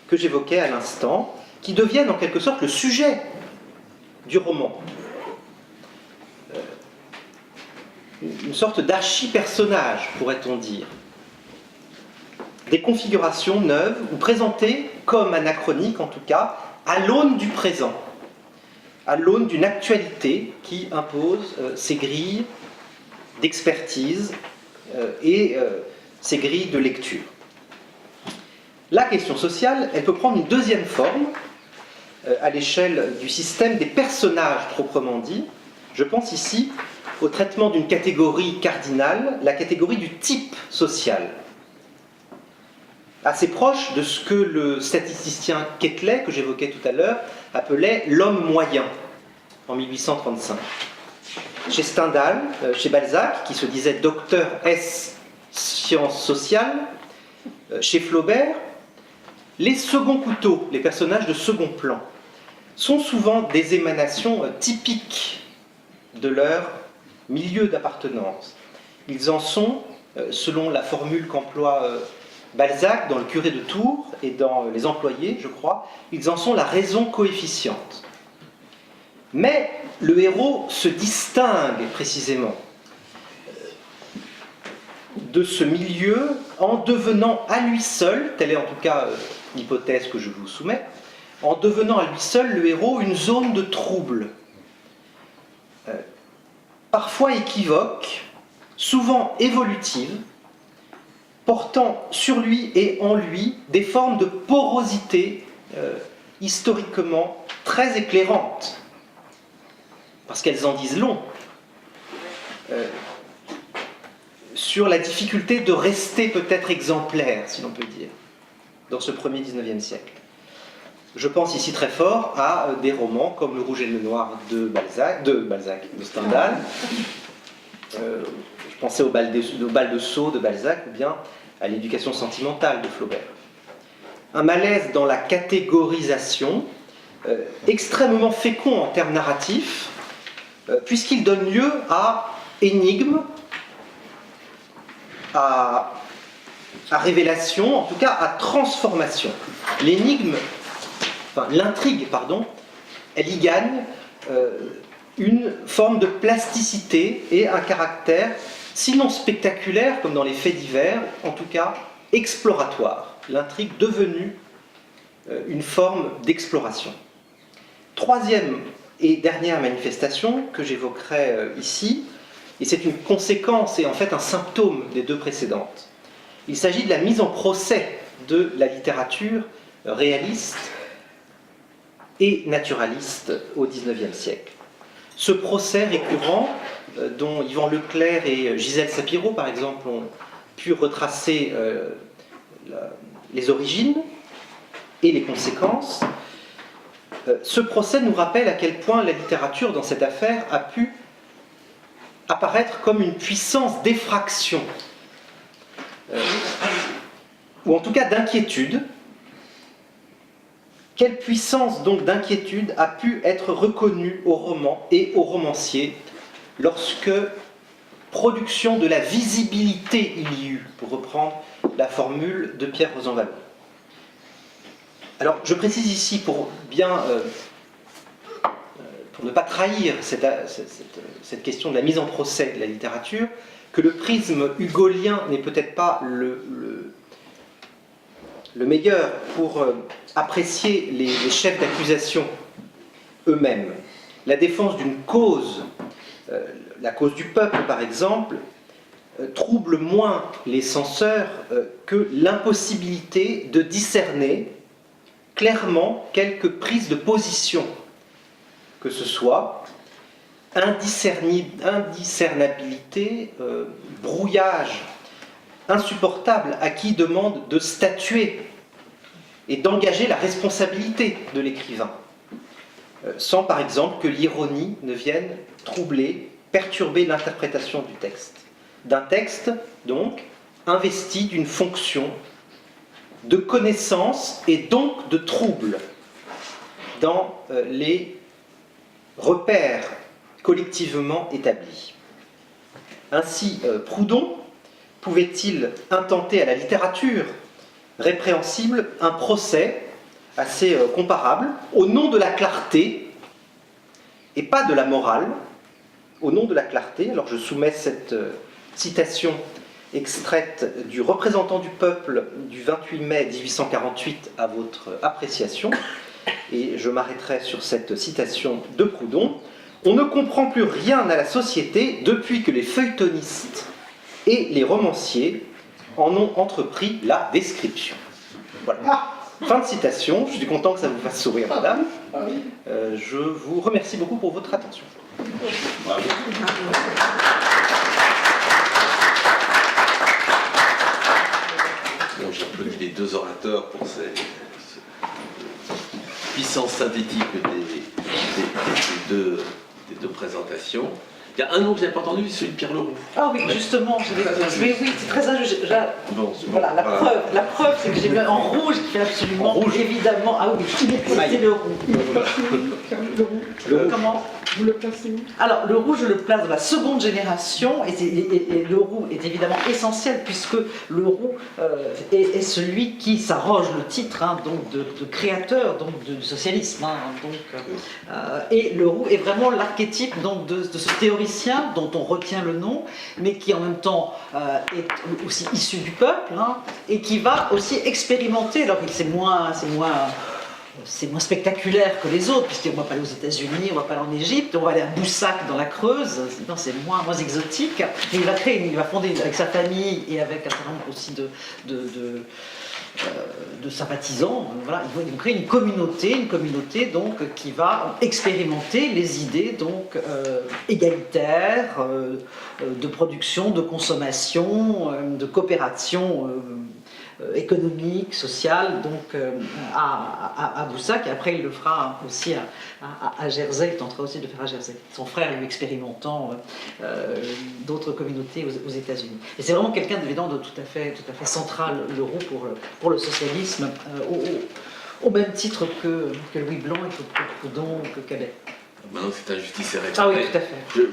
que j'évoquais à l'instant, qui deviennent en quelque sorte le sujet du roman. Une sorte d'archi-personnage, pourrait-on dire. Des configurations neuves, ou présentées comme anachroniques en tout cas, à l'aune du présent, à l'aune d'une actualité qui impose ses grilles d'expertise et ses grilles de lecture. La question sociale, elle peut prendre une deuxième forme à l'échelle du système des personnages proprement dit. Je pense ici au traitement d'une catégorie cardinale, la catégorie du type social. Assez proche de ce que le statisticien Quetelet, que j'évoquais tout à l'heure, appelait l'homme moyen, en 1835. Chez Stendhal, chez Balzac, qui se disait docteur S sciences sociales, chez Flaubert, les seconds couteaux, les personnages de second plan, sont souvent des émanations typiques de leur milieu d'appartenance. Ils en sont, selon la formule qu'emploie Balzac dans Le curé de Tours et dans Les employés, je crois, ils en sont la raison coefficiente. Mais le héros se distingue précisément de ce milieu en devenant à lui seul, telle est en tout cas l'hypothèse que je vous soumets, en devenant à lui seul le héros une zone de trouble, parfois équivoque, souvent évolutive, portant sur lui et en lui des formes de porosité historiquement très éclairantes, parce qu'elles en disent long sur la difficulté de rester peut-être exemplaire, si l'on peut dire, dans ce premier 19e siècle. Je pense ici très fort à des romans comme Le Rouge et le Noir de Stendhal. Je pensais au bal de Sceaux de Balzac ou bien à L'éducation sentimentale de Flaubert. Un malaise dans la catégorisation, extrêmement fécond en termes narratifs, puisqu'il donne lieu à énigmes, à révélation, en tout cas à transformation. L'intrigue, elle y gagne une forme de plasticité et un caractère, sinon spectaculaire, comme dans les faits divers, en tout cas exploratoire. L'intrigue devenue une forme d'exploration. Troisième et dernière manifestation que j'évoquerai ici, et c'est une conséquence et en fait un symptôme des deux précédentes. Il s'agit de la mise en procès de la littérature réaliste et naturaliste au XIXe siècle. Ce procès récurrent, dont Yvan Leclerc et Gisèle Sapiro, par exemple, ont pu retracer les origines et les conséquences, ce procès nous rappelle à quel point la littérature, dans cette affaire, a pu apparaître comme une puissance d'effraction, ou en tout cas d'inquiétude. Quelle puissance donc d'inquiétude a pu être reconnue au roman et au romancier lorsque production de la visibilité il y eut, pour reprendre la formule de Pierre Rosanvallon. Alors je précise ici pour ne pas trahir cette question de la mise en procès de la littérature, que le prisme hugolien n'est peut-être pas le meilleur pour apprécier les chefs d'accusation eux-mêmes. La défense d'une cause, la cause du peuple par exemple, trouble moins les censeurs que l'impossibilité de discerner clairement quelques prises de position, que ce soit indiscernabilité, brouillage insupportable à qui demande de statuer et d'engager la responsabilité de l'écrivain, sans par exemple que l'ironie ne vienne troubler, perturber l'interprétation du texte. D'un texte, donc, investi d'une fonction de connaissance et donc de trouble dans les repères collectivement établis. Ainsi, Proudhon pouvait-il intenter à la littérature répréhensible un procès assez comparable au nom de la clarté et pas de la morale, au nom de la clarté. Alors je soumets cette citation extraite du représentant du peuple du 28 mai 1848 à votre appréciation, et je m'arrêterai sur cette citation de Proudhon. On ne comprend plus rien à la société depuis que les feuilletonistes et les romanciers en ont entrepris la description. Voilà. Fin de citation. Je suis content que ça vous fasse sourire, madame. Je vous remercie beaucoup pour votre attention. Bravo. Bon, j'applaudis les deux orateurs pour cette puissance synthétique des deux présentations. Il y a un nom que je n'avais pas entendu, c'est celui de Pierre Leroux. Ah oui, justement, oui, c'est très injuste. Bon, voilà, la preuve, c'est que j'ai mis en rouge, qui fait absolument, évidemment. Ah oui, c'est le roux. Comment vous le placez où? Alors, le roux, je le place dans la seconde génération, et le roux est évidemment essentiel, puisque le roux est celui qui s'arroge le titre donc de créateur donc, du socialisme. Et le roux est vraiment l'archétype donc, de ce théoricien dont on retient le nom, mais qui en même temps est aussi issu du peuple, et qui va aussi expérimenter, alors c'est moins spectaculaire que les autres, puisqu'on ne va pas aller aux États-Unis, on ne va pas aller en Égypte, on va aller à Boussac dans la Creuse, c'est moins exotique. Mais il va fonder avec sa famille et avec un certain nombre aussi de sympathisants, voilà, ils vont créer une communauté donc, qui va expérimenter les idées donc, égalitaires, de production, de consommation, de coopération économique, sociale, donc à Boussac, et après il le fera aussi à Jersey, il tentera aussi de le faire à Jersey, son frère lui expérimentant d'autres communautés aux États-Unis. Et c'est vraiment quelqu'un d'évident de tout à fait central, le roux, pour le socialisme, au même titre que Louis Blanc et que Proudhon, que Cabet. Maintenant, c'est injustice et réparée. Ah oui, tout à fait. Je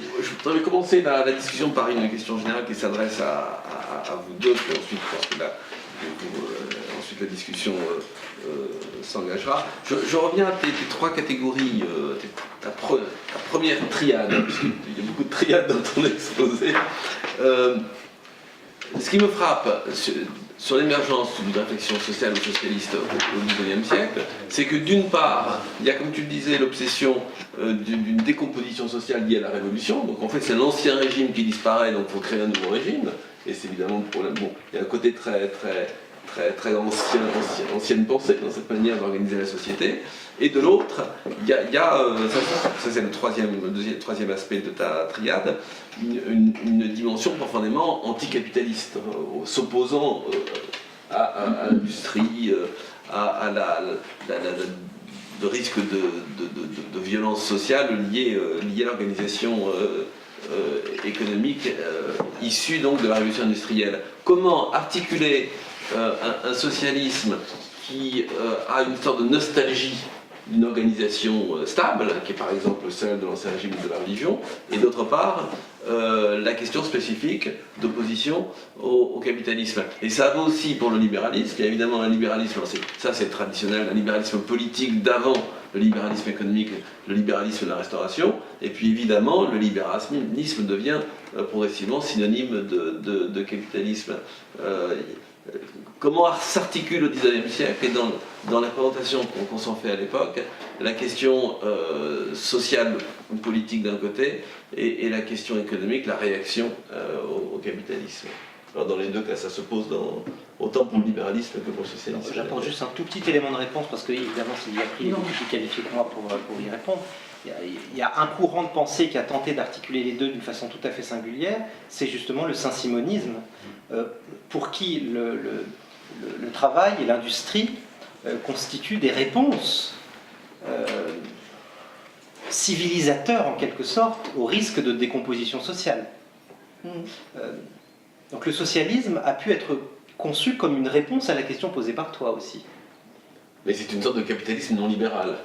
voudrais commencer la discussion par une question générale qui s'adresse à vous deux, puis ensuite, je pense que ensuite la discussion s'engagera. Je reviens à tes trois catégories, ta première triade, puisqu'il y a beaucoup de triades dans ton exposé. Ce qui me frappe sur l'émergence d'une réflexion sociale ou socialiste au XIXe siècle, c'est que d'une part, il y a, comme tu le disais, l'obsession d'une décomposition sociale liée à la Révolution. Donc en fait, c'est l'ancien régime qui disparaît, donc il faut créer un nouveau régime. Et c'est évidemment le problème. Bon, il y a un côté très ancienne pensée dans cette manière d'organiser la société. Et de l'autre, il y a ça c'est le troisième aspect de ta triade, une dimension profondément anticapitaliste, s'opposant à l'industrie, à le risque de violence sociale liée à l'organisation économique issue donc de la révolution industrielle. Comment articuler un socialisme qui a une sorte de nostalgie d'une organisation stable, qui est par exemple celle de l'ancien régime de la religion, et d'autre part, la question spécifique d'opposition au capitalisme. Et ça vaut aussi pour le libéralisme. Il y a évidemment un libéralisme, ça c'est traditionnel, un libéralisme politique d'avant le libéralisme économique, le libéralisme de la restauration, et puis évidemment le libéralisme devient progressivement synonyme de capitalisme. Comment s'articule au XIXe siècle et dans la présentation qu'on s'en fait à l'époque, la question sociale ou politique d'un côté et la question économique, la réaction au capitalisme. Alors dans les deux cas, ça se pose autant pour le libéralisme que pour le socialisme. J'apporte juste un tout petit élément de réponse parce que évidemment Sylvia Priel est beaucoup plus qualifiée que moi pour y répondre. Il y a un courant de pensée qui a tenté d'articuler les deux d'une façon tout à fait singulière, c'est justement le saint-simonisme, pour qui le travail et l'industrie constituent des réponses civilisateurs en quelque sorte au risque de décomposition sociale. Donc le socialisme a pu être conçu comme une réponse à la question posée par toi aussi. Mais c'est une sorte de capitalisme non libéral,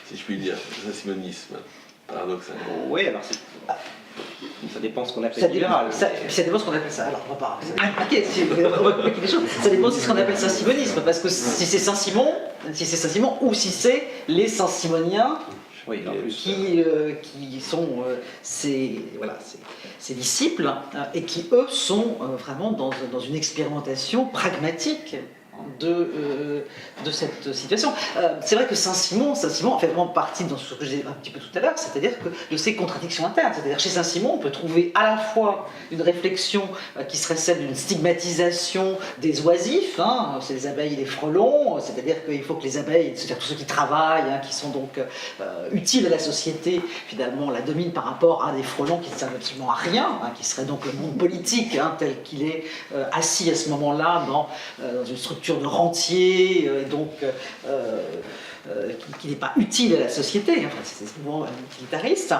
si je puis dire, le saint-simonisme, paradoxalement. Oui, alors ça dépend ce qu'on appelle libéral. Ça dépend ce qu'on appelle ça. Alors, on va pas. On va compliquer les choses. Ça dépend aussi de ce qu'on appelle Saint-Simonisme, parce que si c'est Saint-Simon, ou si c'est les Saint-Simoniens. Oui, qui sont ces disciples et qui, eux, sont vraiment dans une expérimentation pragmatique de cette situation. C'est vrai que Saint-Simon fait vraiment partie dans ce que je disais un petit peu tout à l'heure, c'est-à-dire que de ces contradictions internes. C'est-à-dire chez Saint-Simon, on peut trouver à la fois une réflexion qui serait celle d'une stigmatisation des oisifs, c'est les abeilles et les frelons, c'est-à-dire qu'il faut que les abeilles, c'est-à-dire tous ceux qui travaillent, qui sont donc utiles à la société, finalement la dominent par rapport à des frelons qui ne servent absolument à rien, qui serait donc le monde politique tel qu'il est assis à ce moment-là dans une structure de rentier, et donc qui n'est pas utile à la société, c'est souvent utilitariste.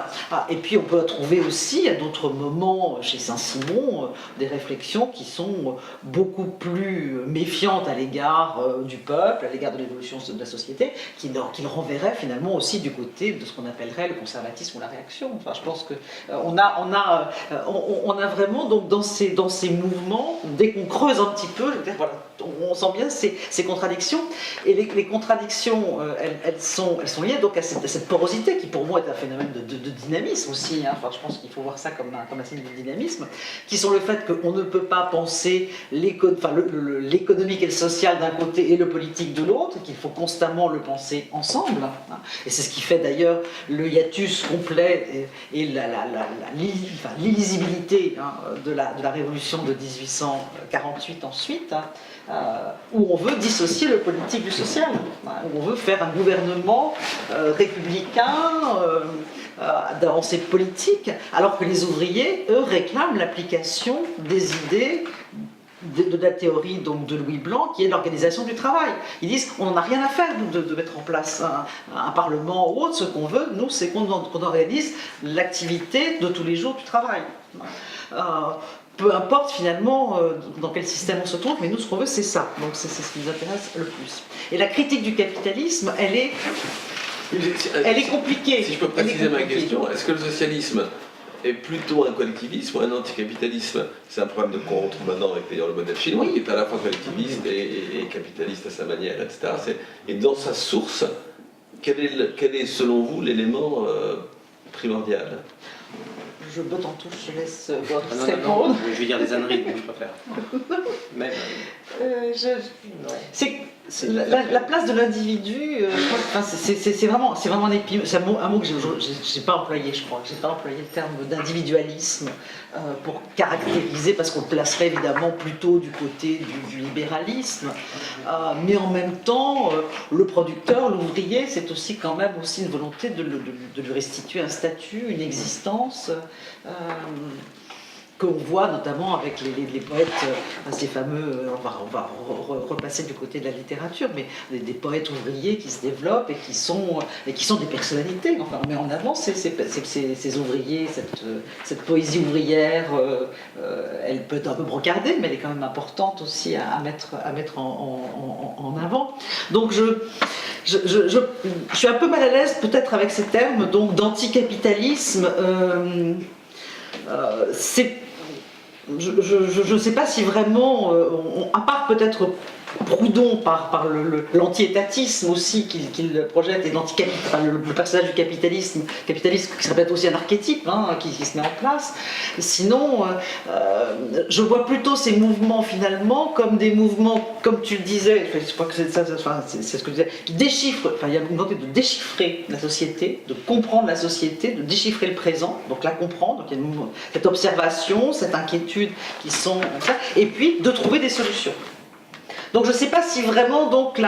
Et puis on peut trouver aussi à d'autres moments chez Saint-Simon des réflexions qui sont beaucoup plus méfiantes à l'égard du peuple, à l'égard de l'évolution de la société, qui le renverraient finalement aussi du côté de ce qu'on appellerait le conservatisme ou la réaction. Enfin, je pense qu'on a vraiment donc dans ces mouvements, dès qu'on creuse un petit peu, voilà, on sent bien ces contradictions, et les contradictions elles sont liées donc à cette porosité qui pour moi est un phénomène de dynamisme aussi, enfin, je pense qu'il faut voir ça comme un signe de dynamisme, qui sont le fait qu'on ne peut pas penser l'économique et le social d'un côté et le politique de l'autre, qu'il faut constamment le penser ensemble, et c'est ce qui fait d'ailleurs le hiatus complet et l'illisibilité de la révolution de 1848 ensuite, où on veut dissocier le politique du social, où on veut faire un gouvernement républicain d'avancée politique, alors que les ouvriers, eux, réclament l'application des idées de la théorie donc, de Louis Blanc, qui est l'organisation du travail. Ils disent qu'on n'a rien à faire de mettre en place un parlement ou autre, ce qu'on veut, nous, c'est qu'on organise l'activité de tous les jours du travail. Peu importe finalement dans quel système on se trouve, mais nous ce qu'on veut c'est ça, donc c'est ce qui nous intéresse le plus. Et la critique du capitalisme, elle est compliquée. Si je peux préciser ma question, est-ce que le socialisme est plutôt un collectivisme ou un anticapitalisme? C'est un problème qu'on retrouve maintenant avec d'ailleurs le modèle chinois, qui est à la fois collectiviste et capitaliste à sa manière, etc. Et dans sa source, quel est selon vous l'élément primordial? je botte en touche, je laisse votre Non, répondre. je vais dire des âneries, donc je préfère. Même. C'est la place de l'individu, c'est vraiment un mot que j'ai pas employé, je crois. J'ai pas employé le terme d'individualisme pour caractériser, parce qu'on le placerait évidemment plutôt du côté du libéralisme. Mais en même temps, le producteur, l'ouvrier, c'est aussi quand même aussi une volonté de lui restituer un statut, une existence. Qu'on voit notamment avec les poètes, ces fameux, on va repasser du côté de la littérature, mais des poètes ouvriers qui se développent et qui sont des personnalités. Enfin, on met en avant ces ouvriers, cette poésie ouvrière, elle peut être un peu brocardée, mais elle est quand même importante aussi à mettre en avant. Donc je suis un peu mal à l'aise peut-être avec ces termes donc d'anticapitalisme. Je ne sais pas si vraiment, à part peut-être Proudhon par l'anti-étatisme aussi qu'il projette, et le personnage du capitalisme qui serait peut-être aussi un archétype qui se met en place. Sinon, je vois plutôt ces mouvements finalement comme des mouvements, comme tu le disais, je crois que c'est ce que je disais, qui déchiffrent, il y a une volonté de déchiffrer la société, de comprendre la société, de déchiffrer le présent, donc la comprendre, donc il y a cette observation, cette inquiétude qui sont comme ça, et puis de trouver des solutions. Donc je ne sais pas si vraiment donc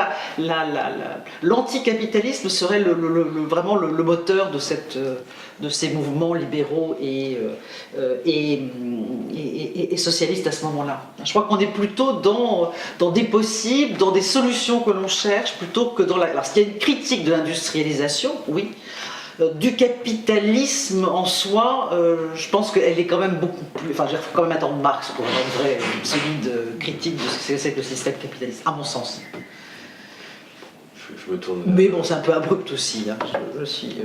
l'anticapitalisme serait vraiment le moteur de ces mouvements libéraux et socialistes à ce moment-là. Je crois qu'on est plutôt dans des possibles, dans des solutions que l'on cherche, plutôt que dans la... Alors, il y a une critique de l'industrialisation, oui. Du capitalisme en soi, je pense qu'elle est quand même beaucoup plus... Enfin, il faut quand même attendre Marx pour avoir une vraie, solide critique de ce que c'est que le système capitaliste, à mon sens. Je me tourne... Mais bon, c'est un peu abrupt aussi. Je suis...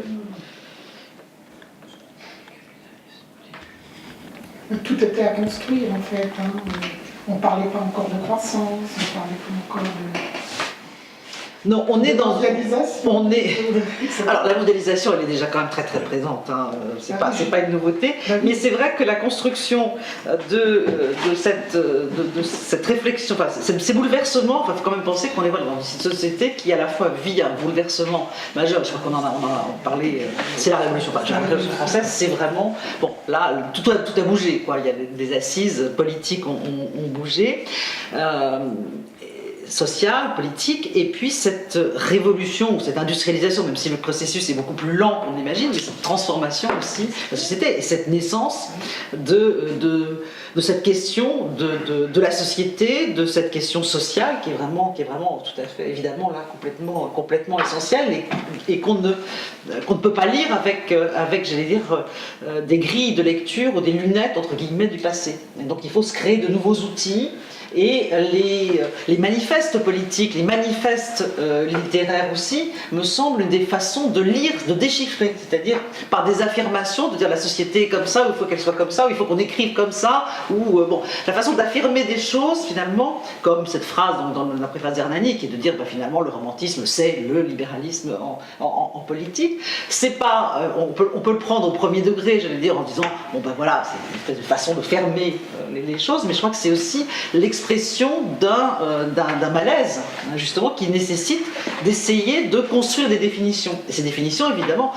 Tout était à construire, en fait. On ne parlait pas encore de croissance, on ne parlait pas encore de... Non, on est dans... mondialisation. Alors la mondialisation, elle est déjà quand même très très présente, c'est pas une nouveauté, mais c'est vrai que la construction de cette réflexion, ces bouleversements, il faut quand même penser qu'on est dans une société qui à la fois vit un bouleversement majeur, je crois qu'on en a parlé, c'est la Révolution française, c'est vraiment, bon là tout a bougé, quoi. Il y a des assises politiques ont bougé. Sociale, politique, et puis cette révolution, cette industrialisation, même si le processus est beaucoup plus lent qu'on imagine, mais cette transformation aussi de la société, et cette naissance de cette question de la société, de cette question sociale qui est vraiment tout à fait, évidemment, là, complètement essentielle, et qu'on ne peut pas lire avec j'allais dire, des grilles de lecture ou des lunettes, entre guillemets, du passé. Et donc il faut se créer de nouveaux outils. Et les manifestes politiques, les manifestes littéraires aussi, me semblent des façons de lire, de déchiffrer, c'est-à-dire par des affirmations, de dire la société est comme ça, ou il faut qu'elle soit comme ça, ou il faut qu'on écrive comme ça, ou la façon d'affirmer des choses finalement, comme cette phrase dans la préface d'Hernani, qui est de dire finalement le romantisme c'est le libéralisme en politique. C'est pas, on peut le prendre au premier degré, j'allais dire, en disant voilà, c'est une espèce de façon de fermer les choses, mais je crois que c'est aussi l'expression d'un malaise, justement, qui nécessite d'essayer de construire des définitions. Et ces définitions, évidemment,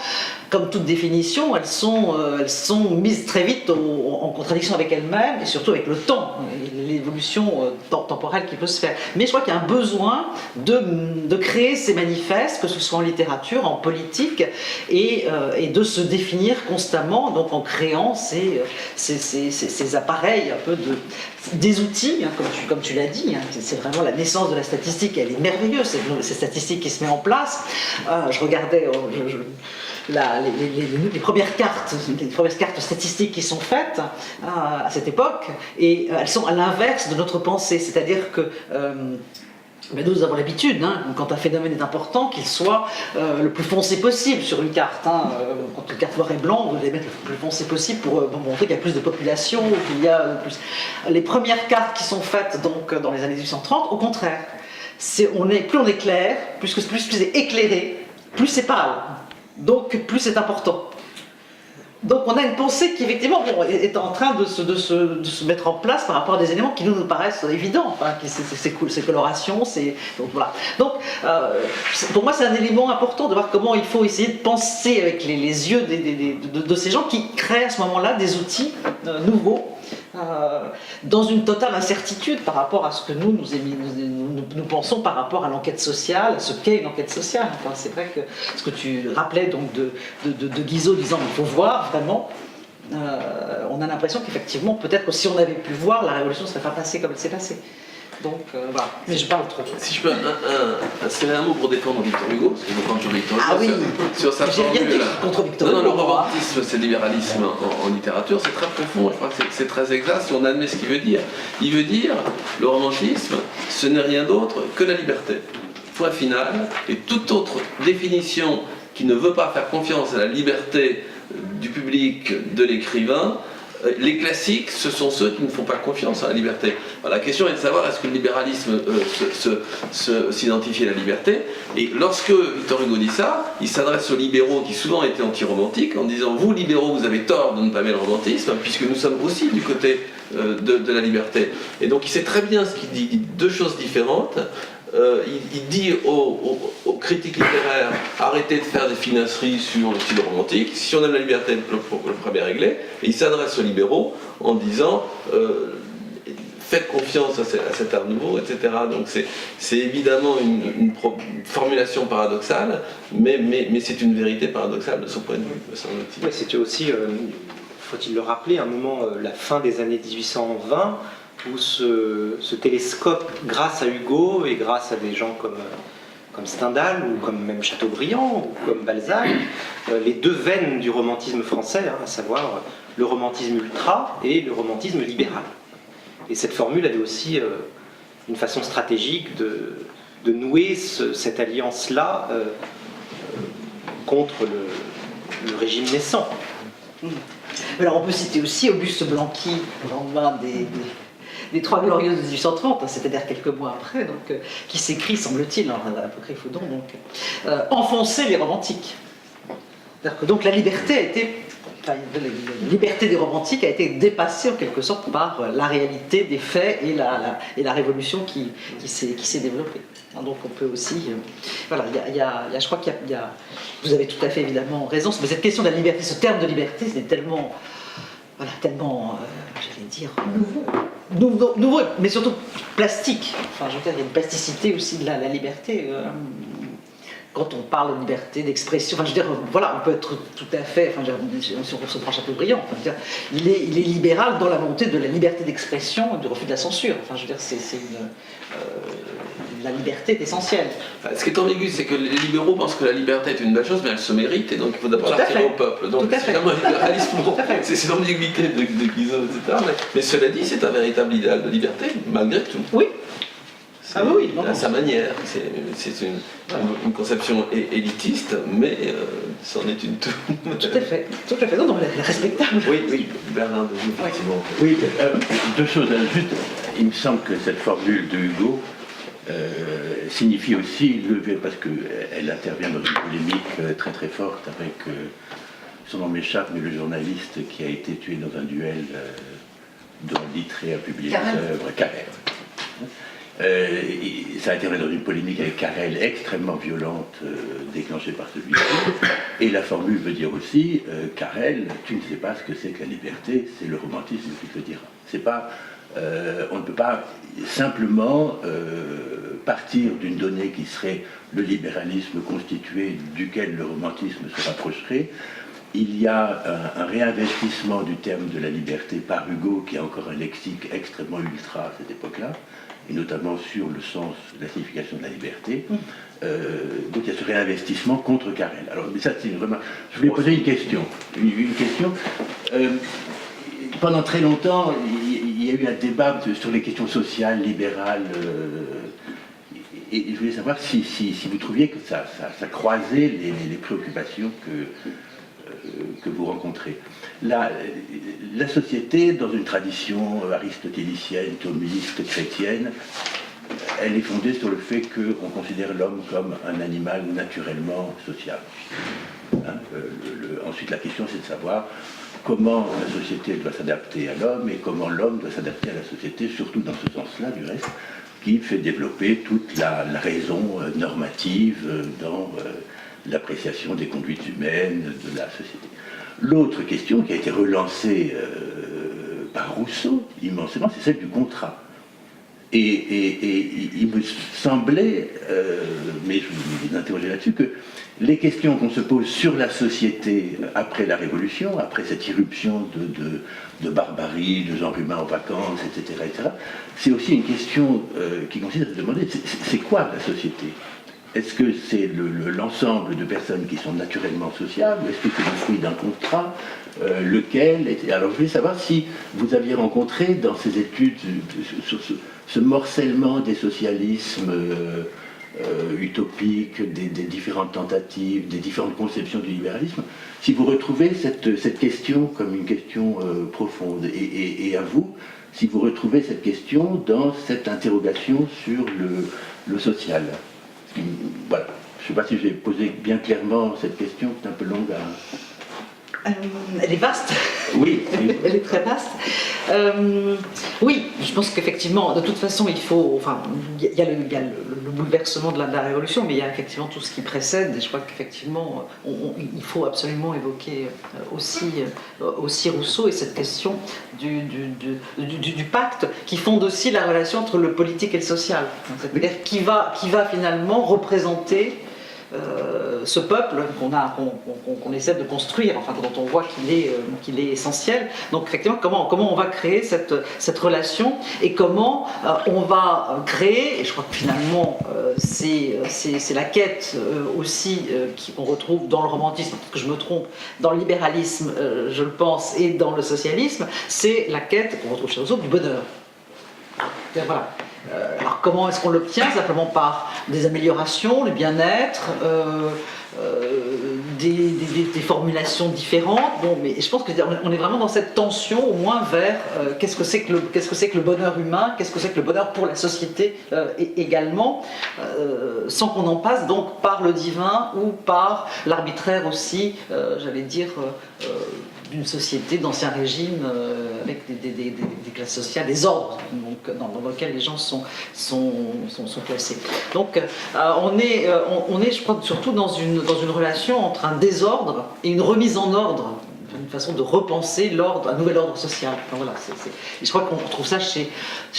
comme toute définition, elles sont mises très vite en contradiction avec elles-mêmes, et surtout avec le temps, l'évolution temporelle qui peut se faire. Mais je crois qu'il y a un besoin de créer ces manifestes, que ce soit en littérature, en politique, et de se définir constamment, donc en créant ces appareils, un peu des outils, comme tu l'as dit, c'est vraiment la naissance de la statistique, elle est merveilleuse, cette statistique qui se met en place. Je regardais les premières cartes statistiques qui sont faites à cette époque, et elles sont à l'inverse de notre pensée, c'est-à-dire que mais nous avons l'habitude, quand un phénomène est important, qu'il soit le plus foncé possible sur une carte. Quand une carte noir et blanc, vous allez mettre le plus foncé possible pour montrer qu'il y a plus de population, qu'il y a plus... Les premières cartes qui sont faites donc, dans les années 1830, au contraire, plus on est clair, plus c'est éclairé, plus c'est pâle. Donc plus c'est important. Donc on a une pensée qui effectivement est en train de se mettre en place par rapport à des éléments qui nous paraissent évidents, hein, ces colorations, donc voilà. Donc pour moi c'est un élément important de voir comment il faut essayer de penser avec les yeux de ces gens qui créent à ce moment-là des outils nouveaux, dans une totale incertitude par rapport à ce que nous pensons par rapport à l'enquête sociale, ce qu'est une enquête sociale. Enfin, c'est vrai que ce que tu rappelais donc de Guizot disant il faut voir vraiment, on a l'impression qu'effectivement peut-être que si on avait pu voir, la révolution ne serait pas passée comme elle s'est passée. Donc voilà, mais je parle trop. Si je peux insérer un mot pour défendre Victor Hugo, parce que je défends Victor Hugo, ah oui, sur sa formule. Contre Victor Hugo. Non, le romantisme, c'est le libéralisme en littérature, c'est très profond, je crois que c'est très exact si on admet ce qu'il veut dire. Il veut dire, le romantisme, ce n'est rien d'autre que la liberté. Point final, et toute autre définition qui ne veut pas faire confiance à la liberté du public, de l'écrivain, les classiques, ce sont ceux qui ne font pas confiance à la liberté. Alors, la question est de savoir est-ce que le libéralisme s'identifie à la liberté. Et lorsque Victor Hugo dit ça, il s'adresse aux libéraux qui souvent étaient anti-romantiques en disant vous libéraux vous avez tort de ne pas aimer le romantisme puisque nous sommes aussi du côté de la liberté. Et donc il sait très bien ce qu'il dit. Il dit deux choses différentes. Il dit aux critiques littéraires arrêtez de faire des finasseries sur le style romantique, si on aime la liberté, le problème est réglé. Et il s'adresse aux libéraux en disant faites confiance à cet art nouveau, etc. Donc c'est évidemment une formulation paradoxale, mais c'est une vérité paradoxale de son point de vue, me semble-t-il. Oui, c'était aussi, faut-il le rappeler, un moment, la fin des années 1820, où ce télescope, grâce à Hugo et grâce à des gens comme Stendhal ou comme même Chateaubriand ou comme Balzac, les deux veines du romantisme français, hein, à savoir le romantisme ultra et le romantisme libéral. Et cette formule avait aussi une façon stratégique de nouer cette alliance-là contre le régime naissant. Alors on peut citer aussi Auguste Blanqui, le lendemain des Trois Glorieuses de 1830, hein, c'est-à-dire quelques mois après, donc, qui s'écrit, semble-t-il, à l'apocryphe Houdon, donc, enfoncer les romantiques. C'est-à-dire que donc la liberté a été, la liberté des romantiques a été dépassée en quelque sorte par la réalité des faits et la révolution qui s'est développée. Hein, donc on peut aussi, voilà, je crois qu'il y a, vous avez tout à fait évidemment raison, mais cette question de la liberté, ce terme de liberté, c'est tellement, voilà, tellement, j'allais dire, nouveau, mais surtout plastique. Enfin, je veux dire, il y a une plasticité aussi de la liberté. Quand on parle de liberté d'expression, enfin, je veux dire, voilà, on peut être tout à fait, enfin, si on se prend Chateaubriand, enfin, je veux dire, il est libéral dans la volonté de la liberté d'expression et du refus de la censure. Enfin, je veux dire, la liberté est essentielle. Ce qui est ambigu, c'est que les libéraux pensent que la liberté est une belle chose, mais elle se mérite, et donc il faut d'abord la retirer au peuple. Donc c'est vraiment un libéralisme, c'est l'ambiguïté de Guizot, etc. Mais cela dit, c'est un véritable idéal de liberté, malgré tout. Oui. Ah oui, à sa manière. C'est une conception élitiste, mais c'en est une toute. Tout à fait. Non, elle est respectable. Oui, Bernard, effectivement. Oui, deux choses. Juste, il me semble que cette formule de Hugo signifie aussi lever, parce qu'elle intervient dans une polémique très très forte avec, son nom m'échappe, mais le journaliste qui a été tué dans un duel dont Littré a publié des œuvres, Carrel. Ça a intervenu dans une polémique avec Carrel extrêmement violente, déclenchée par celui-ci. Et la formule veut dire aussi, Carrel, tu ne sais pas ce que c'est que la liberté, c'est le romantisme qui te le dira. C'est pas, on ne peut pas simplement partir d'une donnée qui serait le libéralisme constitué duquel le romantisme se rapprocherait. Il y a un réinvestissement du terme de la liberté par Hugo, qui a encore un lexique extrêmement ultra à cette époque-là, et notamment sur le sens, la signification de la liberté. Donc il y a ce réinvestissement contre Carrel. Alors, mais ça, c'est vraiment... Je voulais poser une question. Une question. Pendant très longtemps, il y a eu un débat sur les questions sociales, libérales, et je voulais savoir si vous trouviez que ça croisait les préoccupations que vous rencontrez. La société, dans une tradition aristotélicienne, thomiste, chrétienne, elle est fondée sur le fait qu'on considère l'homme comme un animal naturellement sociable. Hein. Ensuite, la question, c'est de savoir comment la société doit s'adapter à l'homme et comment l'homme doit s'adapter à la société, surtout dans ce sens-là, du reste, qui fait développer toute la raison normative dans l'appréciation des conduites humaines de la société. L'autre question qui a été relancée par Rousseau, immensément, c'est celle du contrat. Et il me semblait, mais je vous interroger là-dessus, que les questions qu'on se pose sur la société après la Révolution, après cette irruption de barbarie, de genre humain en vacances, etc., c'est aussi une question qui consiste à se demander, c'est quoi la société ? Est-ce que c'est l'ensemble de personnes qui sont naturellement sociables, ou est-ce que c'est le fruit d'un contrat lequel était... Alors je voulais savoir si vous aviez rencontré dans ces études sur ce morcellement des socialismes utopiques, des différentes tentatives, des différentes conceptions du libéralisme, si vous retrouvez cette question comme une question profonde, et à vous, si vous retrouvez cette question dans cette interrogation sur le social. Voilà. Je ne sais pas si j'ai posé bien clairement cette question, c'est un peu longue à... Elle est vaste. Oui. Elle est très vaste. Oui, je pense qu'effectivement, de toute façon, il faut... Enfin, il y a le bouleversement de la Révolution, mais il y a effectivement tout ce qui précède, et je crois qu'effectivement, il faut absolument évoquer aussi Rousseau et cette question du pacte qui fonde aussi la relation entre le politique et le social. C'est-à-dire qui va finalement représenter ce peuple qu'on essaie de construire, enfin dont on voit qu'il est essentiel. Donc effectivement, comment on va créer cette relation et comment on va créer, et je crois que finalement c'est la quête aussi qu'on retrouve dans le romantisme, peut-être que je me trompe, dans le libéralisme, je le pense, et dans le socialisme, c'est la quête qu'on retrouve chez Rousseau du bonheur. Voilà. Alors comment est-ce qu'on l'obtient? Simplement par des améliorations, le bien-être, des formulations différentes. Bon, mais je pense qu'on est vraiment dans cette tension, au moins vers qu'est-ce que c'est que le bonheur humain, qu'est-ce que c'est que le bonheur pour la société également, sans qu'on en passe donc par le divin ou par l'arbitraire aussi, j'allais dire, d'une société d'ancien régime avec des classes sociales, des ordres donc, dans lesquels les gens sont placés. Donc on est, je crois, surtout dans une relation entre un désordre et une remise en ordre, une façon de repenser l'ordre, un nouvel ordre social. Enfin, voilà, je crois qu'on retrouve ça chez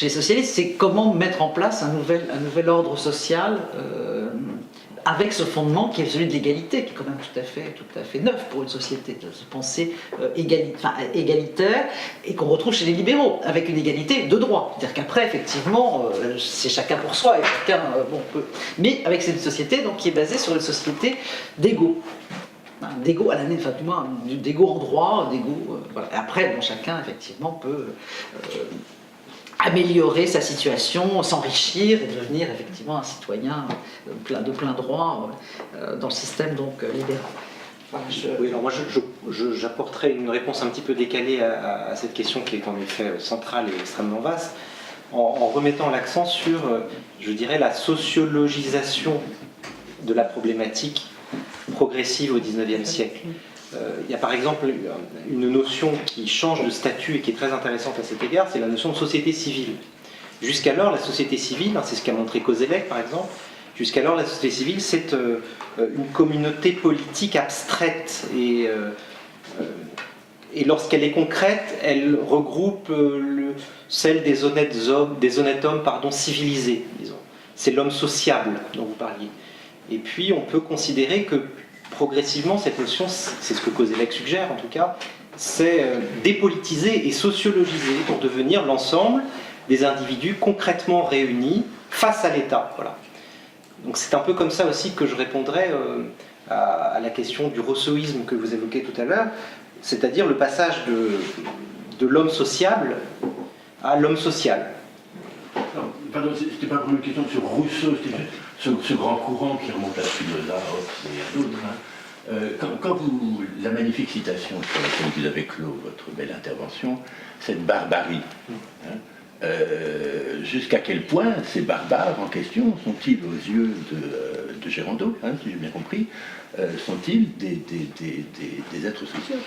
les socialistes, c'est comment mettre en place un nouvel ordre social avec ce fondement qui est celui de l'égalité, qui est quand même tout à fait neuf pour une société, de se penser égalitaire, et qu'on retrouve chez les libéraux, avec une égalité de droit. C'est-à-dire qu'après, effectivement, c'est chacun pour soi, et chacun peut... Mais avec cette société donc, qui est basée sur une société d'égaux. D'égaux à l'année, enfin du moins, d'égaux en droit, d'égaux... voilà. Et après, bon, chacun, effectivement, peut... améliorer sa situation, s'enrichir et devenir effectivement un citoyen de plein droit dans le système donc libéral. Voilà, Oui, alors moi j'apporterai une réponse un petit peu décalée à cette question qui est en effet centrale et extrêmement vaste, en remettant l'accent sur, je dirais, la sociologisation de la problématique progressive au XIXe siècle. Il y a par exemple une notion qui change de statut et qui est très intéressante à cet égard, c'est la notion de société civile. Jusqu'alors, la société civile, c'est ce qu'a montré Koselleck par exemple, jusqu'alors la société civile c'est une communauté politique abstraite et lorsqu'elle est concrète, elle regroupe celle des honnêtes hommes civilisés, disons. C'est l'homme sociable dont vous parliez. Et puis on peut considérer que progressivement, cette notion, c'est ce que Koselleck suggère en tout cas, c'est dépolitiser et sociologiser pour devenir l'ensemble des individus concrètement réunis face à l'État. Voilà. Donc c'est un peu comme ça aussi que je répondrais à la question du rousseauisme que vous évoquez tout à l'heure, c'est-à-dire le passage de l'homme sociable à l'homme social. Non, pardon, c'était pas vraiment une question sur Rousseau, c'était ce grand courant qui remonte à Spinoza, Hobbes et à d'autres. Quand la magnifique citation sur laquelle vous avez clos votre belle intervention, cette barbarie, Jusqu'à quel point ces barbares en question sont-ils, aux yeux de Gérondeau, si j'ai bien compris, sont-ils des êtres sociaux?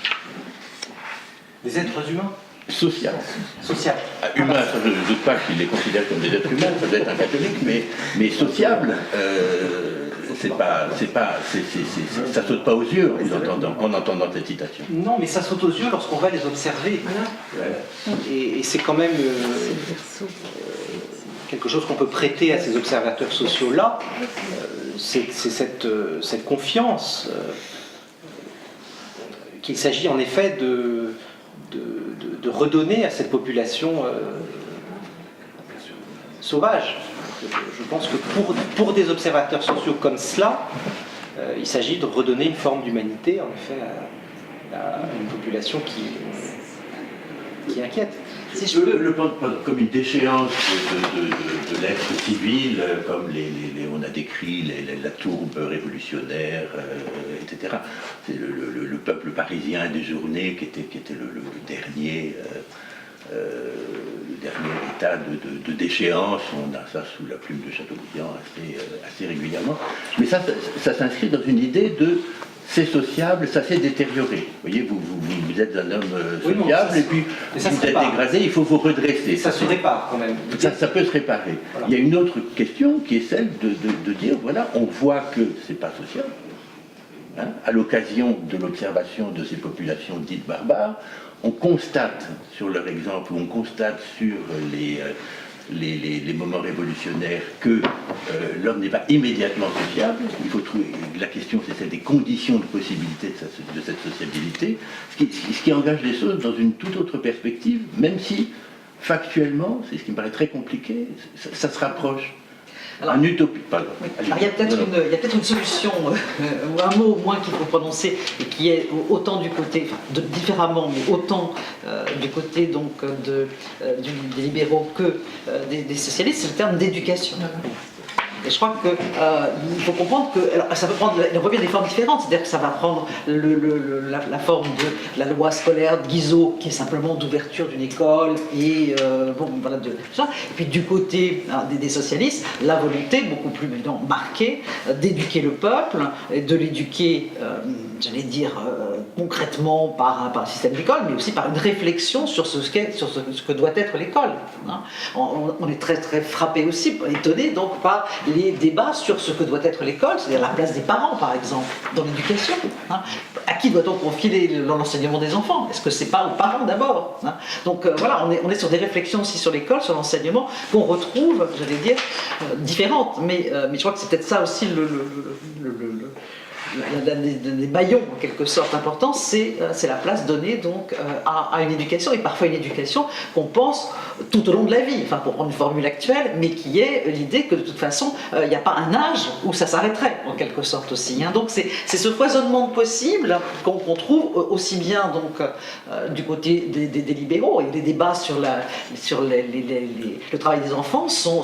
Des êtres humains? Social. Social. Humain, ça, je ne doute pas qu'il les considère comme des êtres humains, ça doit être un catholique, mais sociable, ça saute pas aux yeux en entendant cette citation. Non, mais ça saute aux yeux lorsqu'on va les observer. Et c'est quand même quelque chose qu'on peut prêter à ces observateurs sociaux-là, c'est cette confiance qu'il s'agit en effet de redonner à cette population sauvage. Je pense que pour des observateurs sociaux comme cela, il s'agit de redonner une forme d'humanité, en effet, à une population qui inquiète. Si je peux le prendre comme une déchéance de l'être civil, comme on a décrit la tourbe révolutionnaire, etc. C'est le peuple parisien des journées qui était le dernier état de déchéance. On a ça sous la plume de Chateaubriand assez régulièrement. Mais ça s'inscrit dans une idée de c'est sociable, ça s'est détérioré. Vous voyez, vous êtes un homme sociable, et puis vous êtes dégradé, il faut vous redresser. Ça se répare quand même. Ça peut se réparer. Voilà. Il y a une autre question qui est celle de dire, voilà, on voit que c'est pas social. À l'occasion de l'observation de ces populations dites barbares, on constate sur leur exemple, on constate sur les moments révolutionnaires que l'homme n'est pas immédiatement sociable. Il faut trouver, la question c'est celle des conditions de possibilité de cette sociabilité, ce qui engage les choses dans une toute autre perspective, même si factuellement, c'est ce qui me paraît très compliqué, ça se rapproche. Alors, un utopie, pardon. Alors, il y a peut-être une solution, ou un mot au moins qu'il faut prononcer, et qui est autant du côté, différemment, mais autant du côté donc, des libéraux que des socialistes, c'est le terme d'éducation. Et je crois qu'il faut comprendre que alors, ça peut prendre, il revient des formes différentes, c'est-à-dire que ça va prendre la forme de la loi scolaire de Guizot, qui est simplement d'ouverture d'une école, et voilà, ça. Et puis du côté des socialistes, la volonté beaucoup plus marquée d'éduquer le peuple, et de l'éduquer, j'allais dire, concrètement par un système d'école, mais aussi par une réflexion sur ce que doit être l'école. On est très très frappé aussi, étonné donc par les débats sur ce que doit être l'école, c'est-à-dire la place des parents par exemple dans l'éducation. À qui doit-on confier l'enseignement des enfants? Est-ce que c'est pas aux parents d'abord? Donc voilà, on est sur des réflexions aussi sur l'école, sur l'enseignement qu'on retrouve, j'allais dire, différentes. Mais je crois que c'est peut-être ça aussi des maillons en quelque sorte importants, c'est la place donnée donc à une éducation, et parfois une éducation qu'on pense tout au long de la vie, enfin pour prendre une formule actuelle, mais qui est l'idée que de toute façon il n'y a pas un âge où ça s'arrêterait en quelque sorte aussi. Donc c'est ce foisonnement possible qu'on trouve aussi bien donc du côté des libéraux, et les débats sur le travail des enfants sont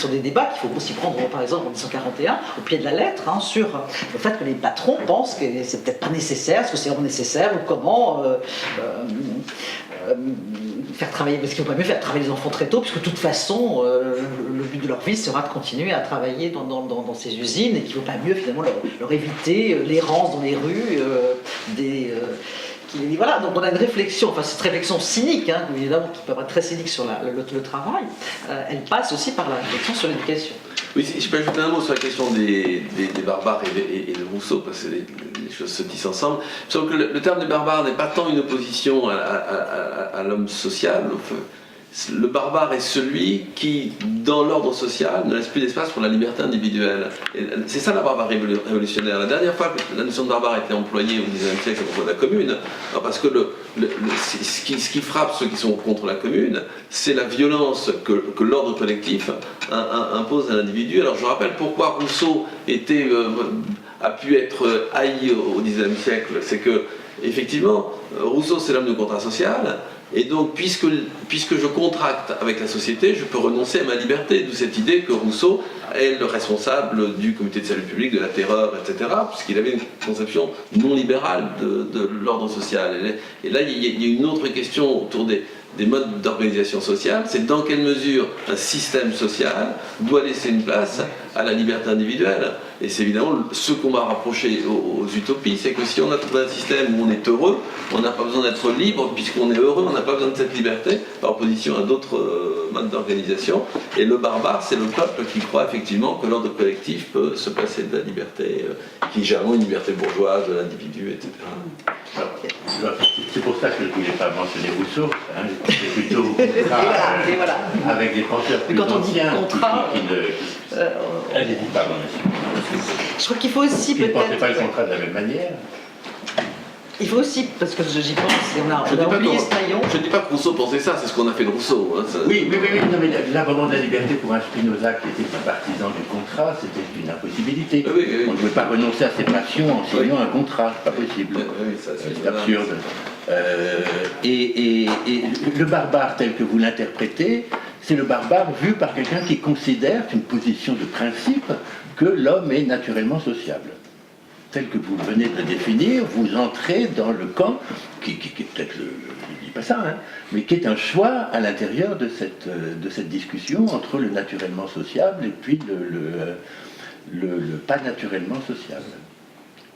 des débats qu'il faut aussi prendre par exemple en 1941 au pied de la lettre, sur le fait que les patrons pensent que c'est peut-être pas nécessaire, est-ce que c'est vraiment nécessaire, ou comment faire travailler, parce qu'il ne faut pas mieux faire travailler les enfants très tôt, puisque de toute façon le but de leur vie sera de continuer à travailler dans ces usines, et qu'il ne faut pas mieux finalement leur éviter l'errance dans les rues, voilà, donc on a une réflexion, enfin cette réflexion cynique, évidemment, qui peut être très cynique sur le travail, elle passe aussi par la réflexion sur l'éducation. Oui, si je peux ajouter un mot sur la question des barbares et de Rousseau, parce que les choses se tissent ensemble. Je trouve que le terme des barbares n'est pas tant une opposition à l'homme social. Le barbare est celui qui, dans l'ordre social, ne laisse plus d'espace pour la liberté individuelle. C'est ça la barbarie révolutionnaire. La dernière fois que la notion de barbare a été employée au XIXe siècle à propos de la commune, parce que ce qui frappe ceux qui sont contre la commune, c'est la violence que l'ordre collectif impose à l'individu. Alors je rappelle pourquoi Rousseau a pu être haï au XIXe siècle. C'est que, effectivement, Rousseau c'est l'homme du contrat social. Et donc, puisque je contracte avec la société, je peux renoncer à ma liberté. D'où cette idée que Rousseau est le responsable du comité de salut public, de la terreur, etc., puisqu'il avait une conception non libérale de l'ordre social. Et là, il y a une autre question autour des modes d'organisation sociale, c'est dans quelle mesure un système social doit laisser une place à la liberté individuelle. Et c'est évidemment ce qu'on va rapprocher aux utopies, c'est que si on a trouvé un système où on est heureux, on n'a pas besoin d'être libre, puisqu'on est heureux, on n'a pas besoin de cette liberté, par opposition à d'autres modes d'organisation. Et le barbare, c'est le peuple qui croit effectivement que l'ordre collectif peut se passer de la liberté, qui est généralement une liberté bourgeoise de l'individu, etc. Alors, c'est pour ça que je ne voulais pas mentionner Rousseau, hein, c'est plutôt contrat, avec des penseurs plus anciens Allez-y, pardon, monsieur. Je crois qu'il faut aussi Qui ne peut-être... pensaient pas le contrat de la même manière. Il faut aussi, parce que j'y pense, et on a oublié ce taillon. Je ne dis pas que Rousseau pensait ça, c'est ce qu'on a fait de Rousseau. Hein, ça... Oui, non, mais l'abandon de la liberté pour un Spinoza qui était un partisan du contrat, c'était une impossibilité. Oui. On ne pouvait pas renoncer à ses passions en signant un contrat, c'est pas possible. C'est absurde. Et le barbare tel que vous l'interprétez, c'est le barbare vu par quelqu'un qui considère une position de principe que l'homme est naturellement sociable. Tel que vous venez de le définir, vous entrez dans le camp, qui est peut-être, je ne dis pas ça, hein, mais qui est un choix à l'intérieur de cette discussion entre le naturellement sociable et puis le pas naturellement sociable,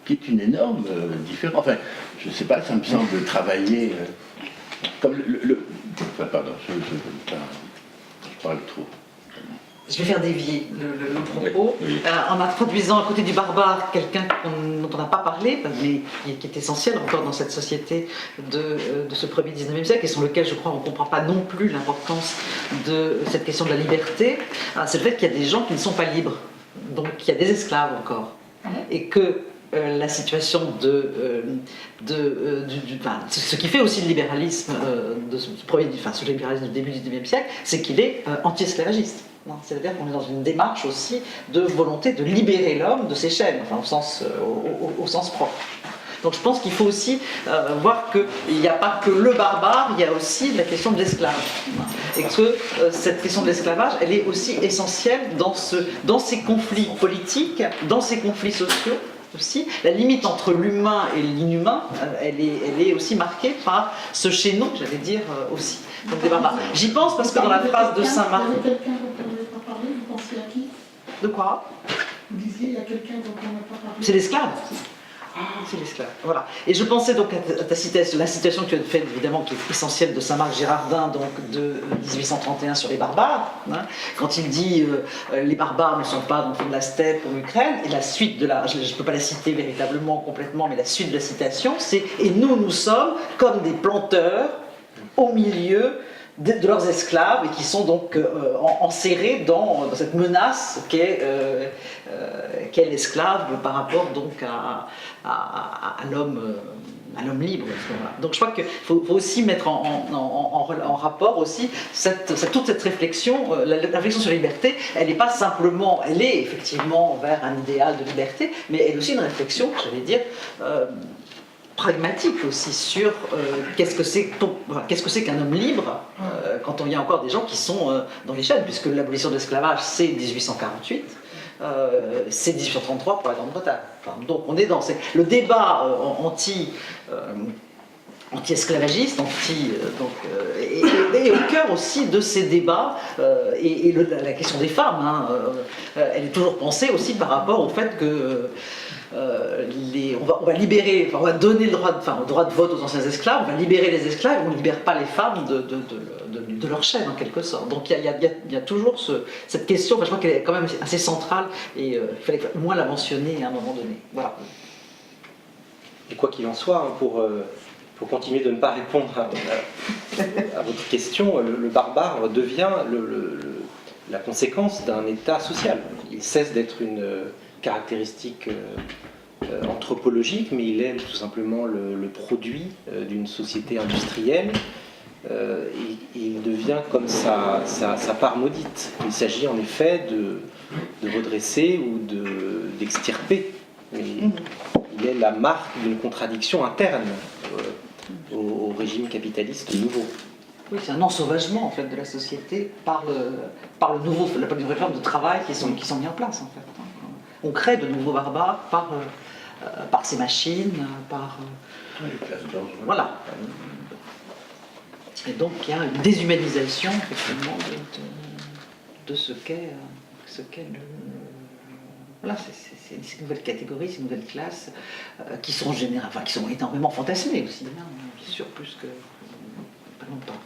qui est une énorme différence. Enfin, je ne sais pas, ça me semble travailler comme Enfin, pardon, je parle trop. Je vais faire dévier le propos Oui. en introduisant à côté du barbare quelqu'un dont on n'a pas parlé, mais qui est essentiel encore dans cette société de ce premier 19e siècle, et sur lequel je crois on ne comprend pas non plus l'importance de cette question de la liberté. C'est le fait qu'il y a des gens qui ne sont pas libres, donc il y a des esclaves encore, et que la situation ce qui fait aussi le libéralisme ce libéralisme du début du 19e siècle, c'est qu'il est anti-esclavagiste. C'est-à-dire qu'on est dans une démarche aussi de volonté de libérer l'homme de ses chaînes, enfin, au sens propre. Donc je pense qu'il faut aussi voir qu'il n'y a pas que le barbare, il y a aussi la question de l'esclave. Et que cette question de l'esclavage, elle est aussi essentielle dans ces conflits politiques, dans ces conflits sociaux aussi. La limite entre l'humain et l'inhumain, elle est aussi marquée par ce chaînon, j'allais dire, aussi. Donc des barbares. J'y pense parce que dans la phrase de Saint-Marc... Il y avait quelqu'un dont on n'avait pas parlé, vous pensez à qui? De quoi? Vous disiez, il y a quelqu'un dont on n'a pas parlé. C'est l'esclave. C'est l'esclave. Voilà. Et je pensais donc à ta citation, la citation que tu as faite, évidemment, qui est essentielle de Saint-Marc Girardin, donc de 1831 sur les barbares, hein, quand il dit les barbares ne sont pas dans le fond de la steppe ou l'Ukraine, et la suite de la, je ne peux pas la citer véritablement, complètement, mais la suite de la citation, c'est « Et nous sommes comme des planteurs au milieu de leurs esclaves et qui sont donc enserrés dans cette menace qu'est l'esclave par rapport donc à l'homme libre. Donc je crois qu'il faut aussi mettre en rapport aussi toute cette réflexion, la réflexion sur la liberté, elle n'est pas simplement, elle est effectivement vers un idéal de liberté, mais elle est aussi une réflexion, j'allais dire, pragmatique aussi sur qu'est-ce que c'est qu'un homme libre quand il y a encore des gens qui sont dans les chaînes, puisque l'abolition de l'esclavage c'est 1848, c'est 1833 pour la Grande-Bretagne. Enfin, donc on est dans le débat anti-esclavagiste, et au cœur aussi de ces débats, la question des femmes, elle est toujours pensée aussi par rapport au fait que on va libérer, on va donner le droit de vote aux anciens esclaves, on va libérer les esclaves, on ne libère pas les femmes de leur chaîne en quelque sorte. Donc il y a toujours cette question, je crois qu'elle est quand même assez centrale et il fallait au moins la mentionner à un moment donné. Voilà. Et quoi qu'il en soit, pour continuer de ne pas répondre à votre question, le barbare devient la conséquence d'un état social. Il cesse d'être une caractéristique anthropologique, mais il est tout simplement le produit d'une société industrielle. Et il devient comme sa part maudite. Il s'agit en effet de redresser ou d'extirper. Mais il est la marque d'une contradiction interne au régime capitaliste nouveau. Oui, c'est un ensauvagement en fait de la société par la nouvelle forme de travail qui sont mis en place en fait. On crée de nouveaux barbares par ces machines, par Les classes blanches. voilà. Et donc il y a une déshumanisation effectivement de ce qu'est le... Voilà, c'est ces nouvelles catégories, ces nouvelles classes qui sont qui sont énormément fantasmées aussi, bien sûr, plus que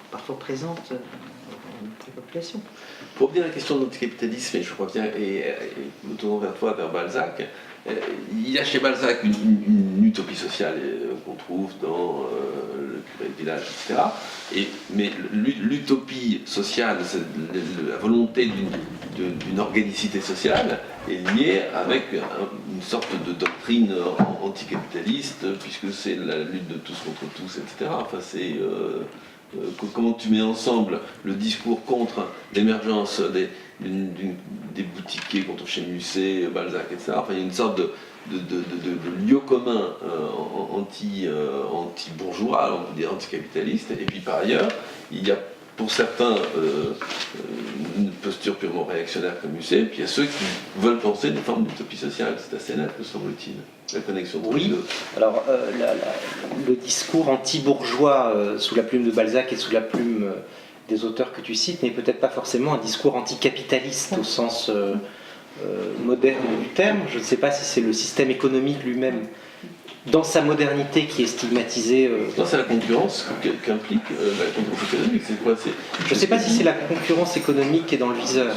parfois présentes dans la population. Pour revenir à la question de l'anticapitalisme, et je reviens et me tournant vers toi, vers Balzac, il y a chez Balzac une utopie sociale qu'on trouve dans le curé de village, etc. Mais l'utopie sociale, la volonté d'une organicité sociale, est liée avec une sorte de doctrine anticapitaliste, puisque c'est la lutte de tous contre tous, etc. Enfin, c'est comment tu mets ensemble le discours contre l'émergence des boutiquiers contre chez Musset, Balzac, etc. Enfin, il y a une sorte de lieu commun anti-bourgeois, on peut dire anticapitaliste, et puis par ailleurs, il y a pour certains une posture purement réactionnaire comme Musset, puis il y a ceux qui veulent penser des formes d'utopie sociale. C'est assez net, me semble-t-il, la connexion entre les deux. Alors le discours anti-bourgeois sous la plume de Balzac et sous la plume des auteurs que tu cites n'est peut-être pas forcément un discours anticapitaliste au sens moderne du terme. Je ne sais pas si c'est le système économique lui-même dans sa modernité qui est stigmatisé. Non, c'est la concurrence qu'implique la concurrence économique. C'est quoi? Je ne sais pas si c'est la concurrence économique qui est dans le viseur.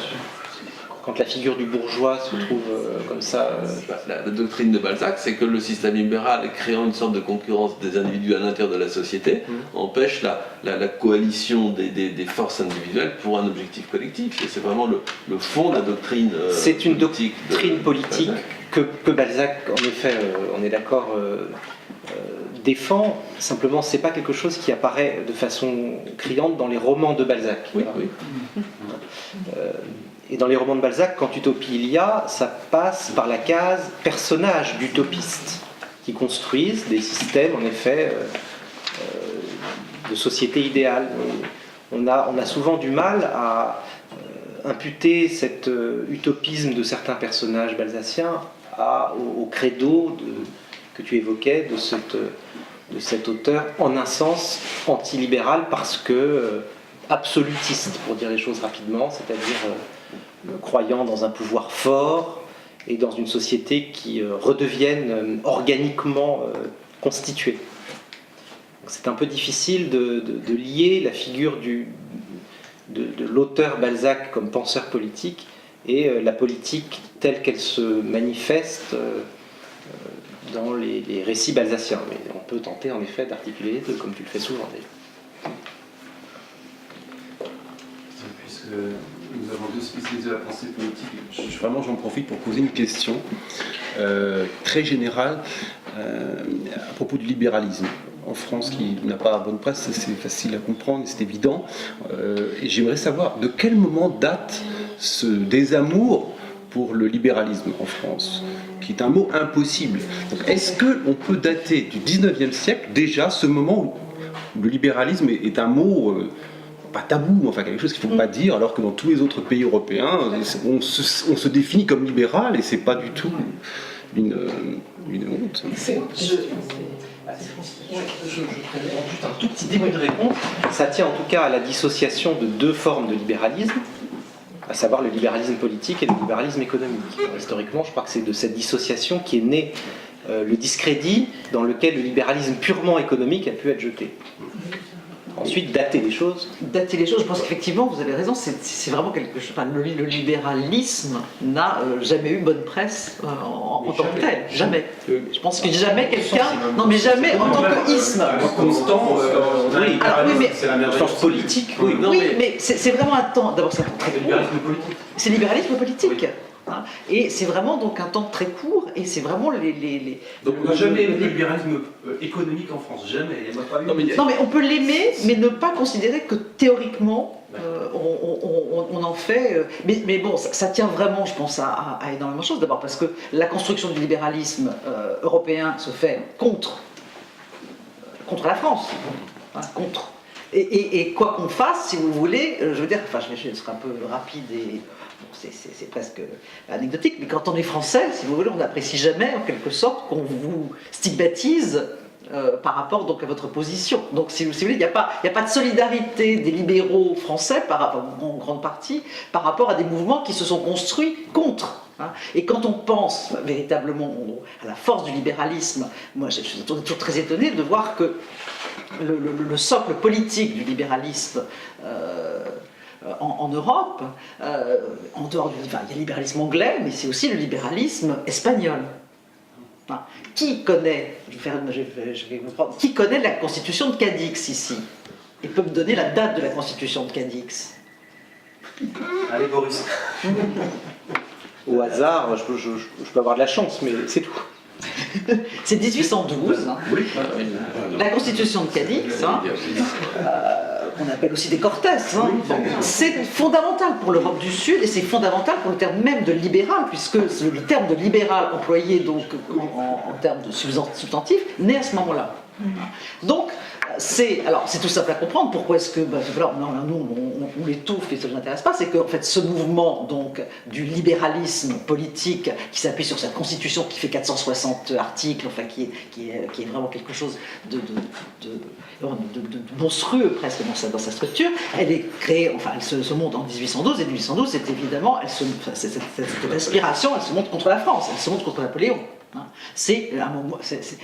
Quand la figure du bourgeois se trouve comme ça. La doctrine de Balzac, c'est que le système libéral, créant une sorte de concurrence des individus à l'intérieur de la société, empêche la coalition des forces individuelles pour un objectif collectif. Et c'est vraiment le fond de la doctrine c'est une doctrine politique que Balzac, en effet, on est d'accord, défend. Simplement, c'est pas quelque chose qui apparaît de façon criante dans les romans de Balzac. Oui, oui. Et dans les romans de Balzac, quand utopie il y a, ça passe par la case personnages d'utopistes qui construisent des systèmes, en effet, de société idéale. On a souvent du mal à imputer cet utopisme de certains personnages balzaciens au credo que tu évoquais de cet auteur, en un sens antilibéral, parce que absolutiste, pour dire les choses rapidement, c'est-à-dire croyant dans un pouvoir fort et dans une société qui redevienne organiquement constituée. C'est un peu difficile de lier la figure de l'auteur Balzac comme penseur politique et la politique telle qu'elle se manifeste dans les récits balzaciens. Mais on peut tenter en effet d'articuler les deux, comme tu le fais souvent d'ailleurs. Puisque nous avons deux spécialistes de la pensée politique, vraiment j'en profite pour poser une question très générale à propos du libéralisme. En France, qui n'a pas bonne presse, c'est facile à comprendre, c'est évident. Et j'aimerais savoir de quel moment date ce désamour pour le libéralisme en France, qui est un mot impossible. Donc, est-ce qu'on peut dater du 19e siècle déjà ce moment où le libéralisme est un mot pas tabou, mais enfin quelque chose qu'il ne faut pas dire, alors que dans tous les autres pays européens, on se définit comme libéral et c'est pas du tout une honte. Je présente juste un tout petit début de réponse. Ça tient en tout cas à la dissociation de deux formes de libéralisme, à savoir le libéralisme politique et le libéralisme économique. Historiquement, je crois que c'est de cette dissociation qui est né le discrédit dans lequel le libéralisme purement économique a pu être jeté. Ensuite, dater les choses. Dater les choses, je pense qu'effectivement, vous avez raison, c'est vraiment quelque chose. Enfin, le libéralisme n'a jamais eu bonne presse en tant que tel. Jamais. Je pense que jamais quelqu'un. Non, mais jamais en tant que isme. Constant, oui, alors, oui, mais c'est la même sens politique. Oui, mais c'est vraiment un temps. D'abord, c'est un temps très court. libéralisme politique. C'est libéralisme politique. Hein, et c'est vraiment donc un temps très court, et c'est vraiment les... Donc on n'a jamais aimé le libéralisme économique en France, jamais. Il n'y a pas eu. Non mais on peut l'aimer, mais ne pas considérer que théoriquement on en fait... Mais bon, ça tient vraiment, je pense, à énormément de choses. D'abord parce que la construction du libéralisme européen se fait contre la France. Hein, contre. Et quoi qu'on fasse, si vous voulez, je veux dire, enfin je serai un peu rapide et... C'est presque anecdotique, mais quand on est français, si vous voulez, on n'apprécie jamais, en quelque sorte, qu'on vous stigmatise par rapport donc, à votre position. Donc si vous voulez, il n'y a pas de solidarité des libéraux français, en grande partie, par rapport à des mouvements qui se sont construits contre. Hein. Et quand on pense véritablement à la force du libéralisme, moi je suis toujours très étonné de voir que le socle politique du libéralisme en Europe, en dehors il y a le libéralisme anglais, mais c'est aussi le libéralisme espagnol. Enfin, qui connaît, qui connaît la constitution de Cadix ici? Et peut me donner la date de la constitution de Cadix? Allez Boris. Au hasard, je peux avoir de la chance, mais c'est tout. C'est 1812. Hein. Oui. La constitution de Cadix, hein, qu'on appelle aussi des Cortés, hein, c'est fondamental pour l'Europe du Sud et c'est fondamental pour le terme même de libéral, puisque le terme de libéral employé donc, en termes de substantif naît à ce moment-là. Donc, c'est tout simple à comprendre. Pourquoi est-ce que nous on l'étouffe et ça ne nous intéresse pas? C'est qu'en fait ce mouvement donc du libéralisme politique qui s'appuie sur cette constitution qui fait 460 articles, enfin qui est vraiment quelque chose de monstrueux presque dans sa structure. Elle est créée, enfin elle se monte en 1812 et 1812 c'est évidemment cette aspiration, elle se monte contre la France, elle se monte contre Napoléon. C'est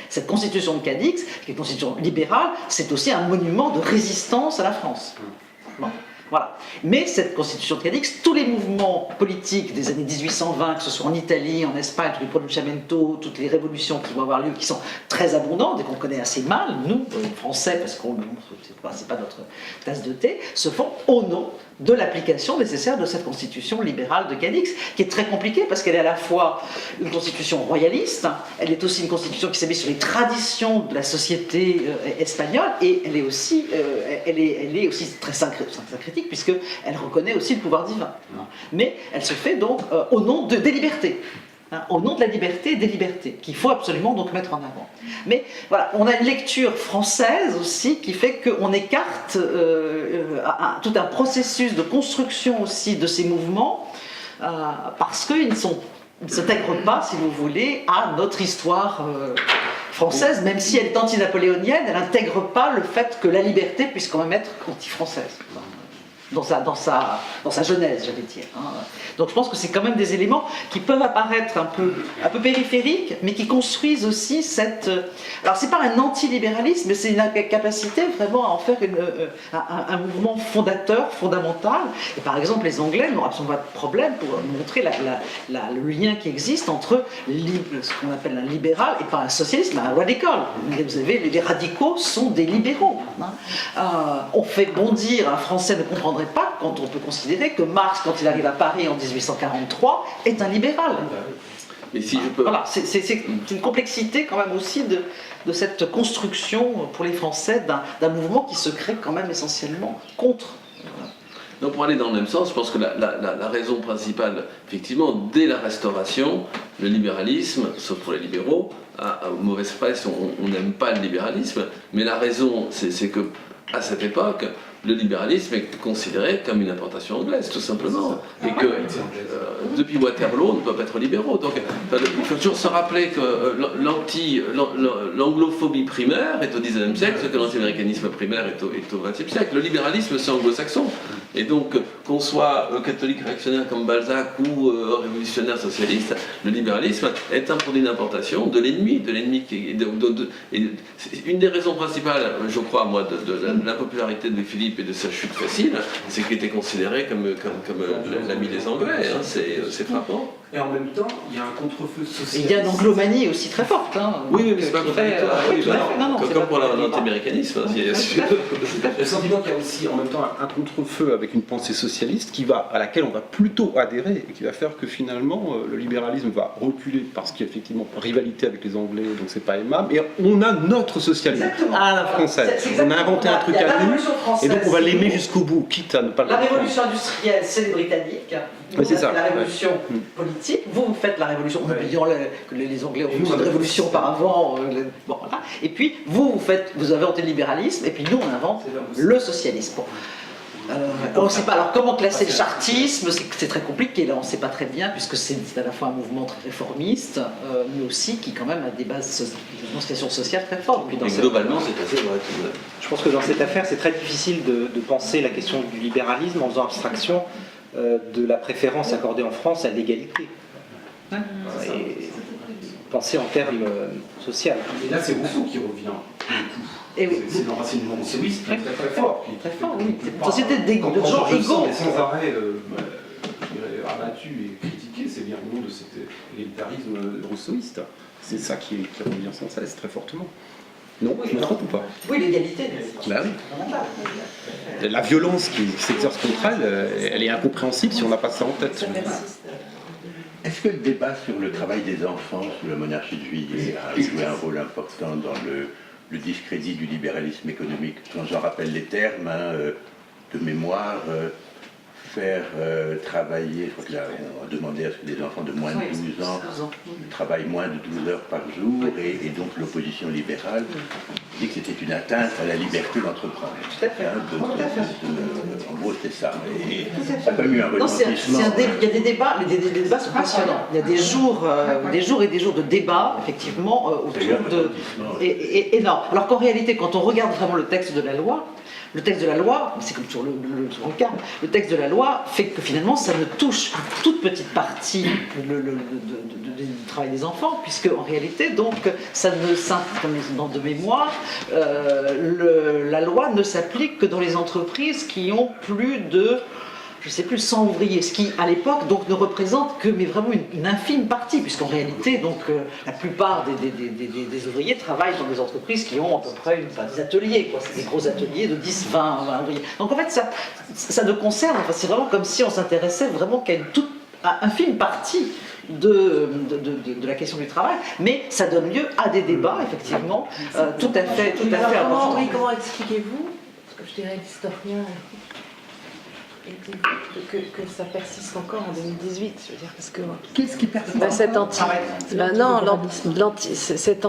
cette constitution de Cadix, qui est une constitution libérale, c'est aussi un monument de résistance à la France. Bon, voilà. Mais cette constitution de Cadix, tous les mouvements politiques des années 1820, que ce soit en Italie, en Espagne, tous les pronunciamento, toutes les révolutions qui vont avoir lieu, qui sont très abondantes et qu'on connaît assez mal, nous, Français, parce que c'est pas notre tasse de thé, se font au nom de l'application nécessaire de cette constitution libérale de Cadix, qui est très compliquée parce qu'elle est à la fois une constitution royaliste, elle est aussi une constitution qui s'appuie sur les traditions de la société espagnole, et elle est aussi très syncrétique puisqu'elle reconnaît aussi le pouvoir divin. Mais elle se fait donc au nom des libertés. Au nom de la liberté et des libertés, qu'il faut absolument donc mettre en avant. Mais voilà, on a une lecture française aussi qui fait qu'on écarte tout un processus de construction aussi de ces mouvements parce qu'ils ne s'intègrent pas, si vous voulez, à notre histoire française, même si elle est anti-napoléonienne, elle n'intègre pas le fait que la liberté puisse quand même être anti-française. Dans sa genèse, j'allais dire. Donc je pense que c'est quand même des éléments qui peuvent apparaître un peu périphériques, mais qui construisent aussi cette... Alors c'est pas un antilibéralisme, mais c'est une capacité vraiment à en faire un mouvement fondateur, fondamental. Et par exemple, les Anglais n'ont absolument pas de problème pour montrer le lien qui existe entre ce qu'on appelle un libéral et pas un socialiste, mais un radical. Vous savez, les radicaux sont des libéraux. On fait bondir, un Français ne comprendrait pas quand on peut considérer que Marx, quand il arrive à Paris en 1843, est un libéral. Mais si je peux... Voilà, c'est une complexité quand même aussi de cette construction pour les Français d'un mouvement qui se crée quand même essentiellement contre. Donc pour aller dans le même sens, je pense que la raison principale, effectivement, dès la Restauration, le libéralisme, sauf pour les libéraux, a mauvaise presse, on n'aime pas le libéralisme, mais la raison, c'est que à cette époque, le libéralisme est considéré comme une importation anglaise, tout simplement. Et que depuis Waterloo, on ne peut pas être libéraux. Donc il faut toujours se rappeler que l'anglophobie primaire est au XIXe siècle, ce que l'anti-américanisme primaire est au XXe siècle. Le libéralisme, c'est anglo-saxon. Et donc, qu'on soit catholique réactionnaire comme Balzac ou révolutionnaire socialiste, le libéralisme est un produit d'importation de l'ennemi qui une des raisons principales, je crois, moi, de l'impopularité de Philippe et de sa chute facile, c'est qu'il était considéré comme l'ami des Anglais. Hein, c'est frappant. Et en même temps, il y a un contre-feu social. Il y a une anglomanie aussi très forte. Hein, oui, mais c'est pas comme pour pas l'anti-américanisme. Le sentiment qu'il y a aussi en même temps un contre-feu avec une pensée socialiste à laquelle on va plutôt adhérer et qui va faire que finalement le libéralisme va reculer parce qu'il y a effectivement rivalité avec les Anglais, donc c'est pas aimable. Et on a notre socialisme à la française. On a inventé un truc à nous et donc on va l'aimer jusqu'au bout, quitte à ne pas le comprendre. La révolution industrielle, c'est les Britanniques. Oui, c'est ça. La révolution politique, vous faites la révolution, en oubliant que les Anglais ont fait une révolution auparavant. Bon, voilà. Et puis, vous avez inventé le libéralisme, et puis nous, on invente le socialisme. Bon. On ne sait pas. Alors comment classer le chartisme? C'est très compliqué. Là, on ne sait pas très bien, puisque c'est à la fois un mouvement très réformiste, mais aussi qui quand même a des bases de question sociale très fortes. Et globalement, c'est assez vrai. Je pense que dans cette affaire, c'est très difficile de penser la question du libéralisme en faisant abstraction de la préférence accordée en France à l'égalité. Et penser en termes sociaux. Et là, c'est Rousseau qui revient. Et oui. C'est l'enracinement rousseauiste qui est très fort. Très fort, oui. C'est une société de gens égaux. Sans arrêt abattu et critiqué, c'est bien le nom de cet égalitarisme rousseauiste. C'est ça qui revient sans cesse, très fortement. Non, je me trompe ou pas? Oui, l'égalité. Bah oui. La violence qui s'exerce contre elle, elle est incompréhensible si on n'a pas ça en tête. Est-ce que le débat sur le travail des enfants sous la monarchie de Juillet a joué un rôle important dans le discrédit du libéralisme économique? Quand j'en rappelle les termes de mémoire, faire travailler, je crois que là, on a demandé à ce que les enfants de moins de 12 ans travaillent moins de 12 heures par jour, et donc l'opposition libérale dit que c'était une atteinte à la liberté d'entreprendre. En gros, c'était ça. Et ça a quand même eu un retentissement. Il y a des débats, les débats sont passionnants. Il y a des jours et des jours de débats, effectivement, autour de... énorme. Alors qu'en réalité, quand on regarde vraiment le texte de la loi, c'est comme sur le cas, le texte de la loi fait que finalement ça ne touche qu'une toute petite partie du travail des enfants, puisque en réalité, donc, ça ne, dans de mémoire, la loi ne s'applique que dans les entreprises qui ont plus de, je ne sais plus, 100 ouvriers, ce qui à l'époque donc ne représente que mais vraiment une infime partie, puisqu'en réalité donc la plupart des ouvriers travaillent dans des entreprises qui ont à peu près des ateliers, quoi. C'est des gros ateliers de 10, 20 ouvriers. Donc en fait ça ne concerne, enfin, c'est vraiment comme si on s'intéressait vraiment qu'à une toute infime partie de la question du travail, mais ça donne lieu à des débats effectivement tout à fait importants. Comment expliquez-vous, parce que je dirais l'historien, que ça persiste encore en 2018, je veux dire, parce que Qu'est-ce qui persiste?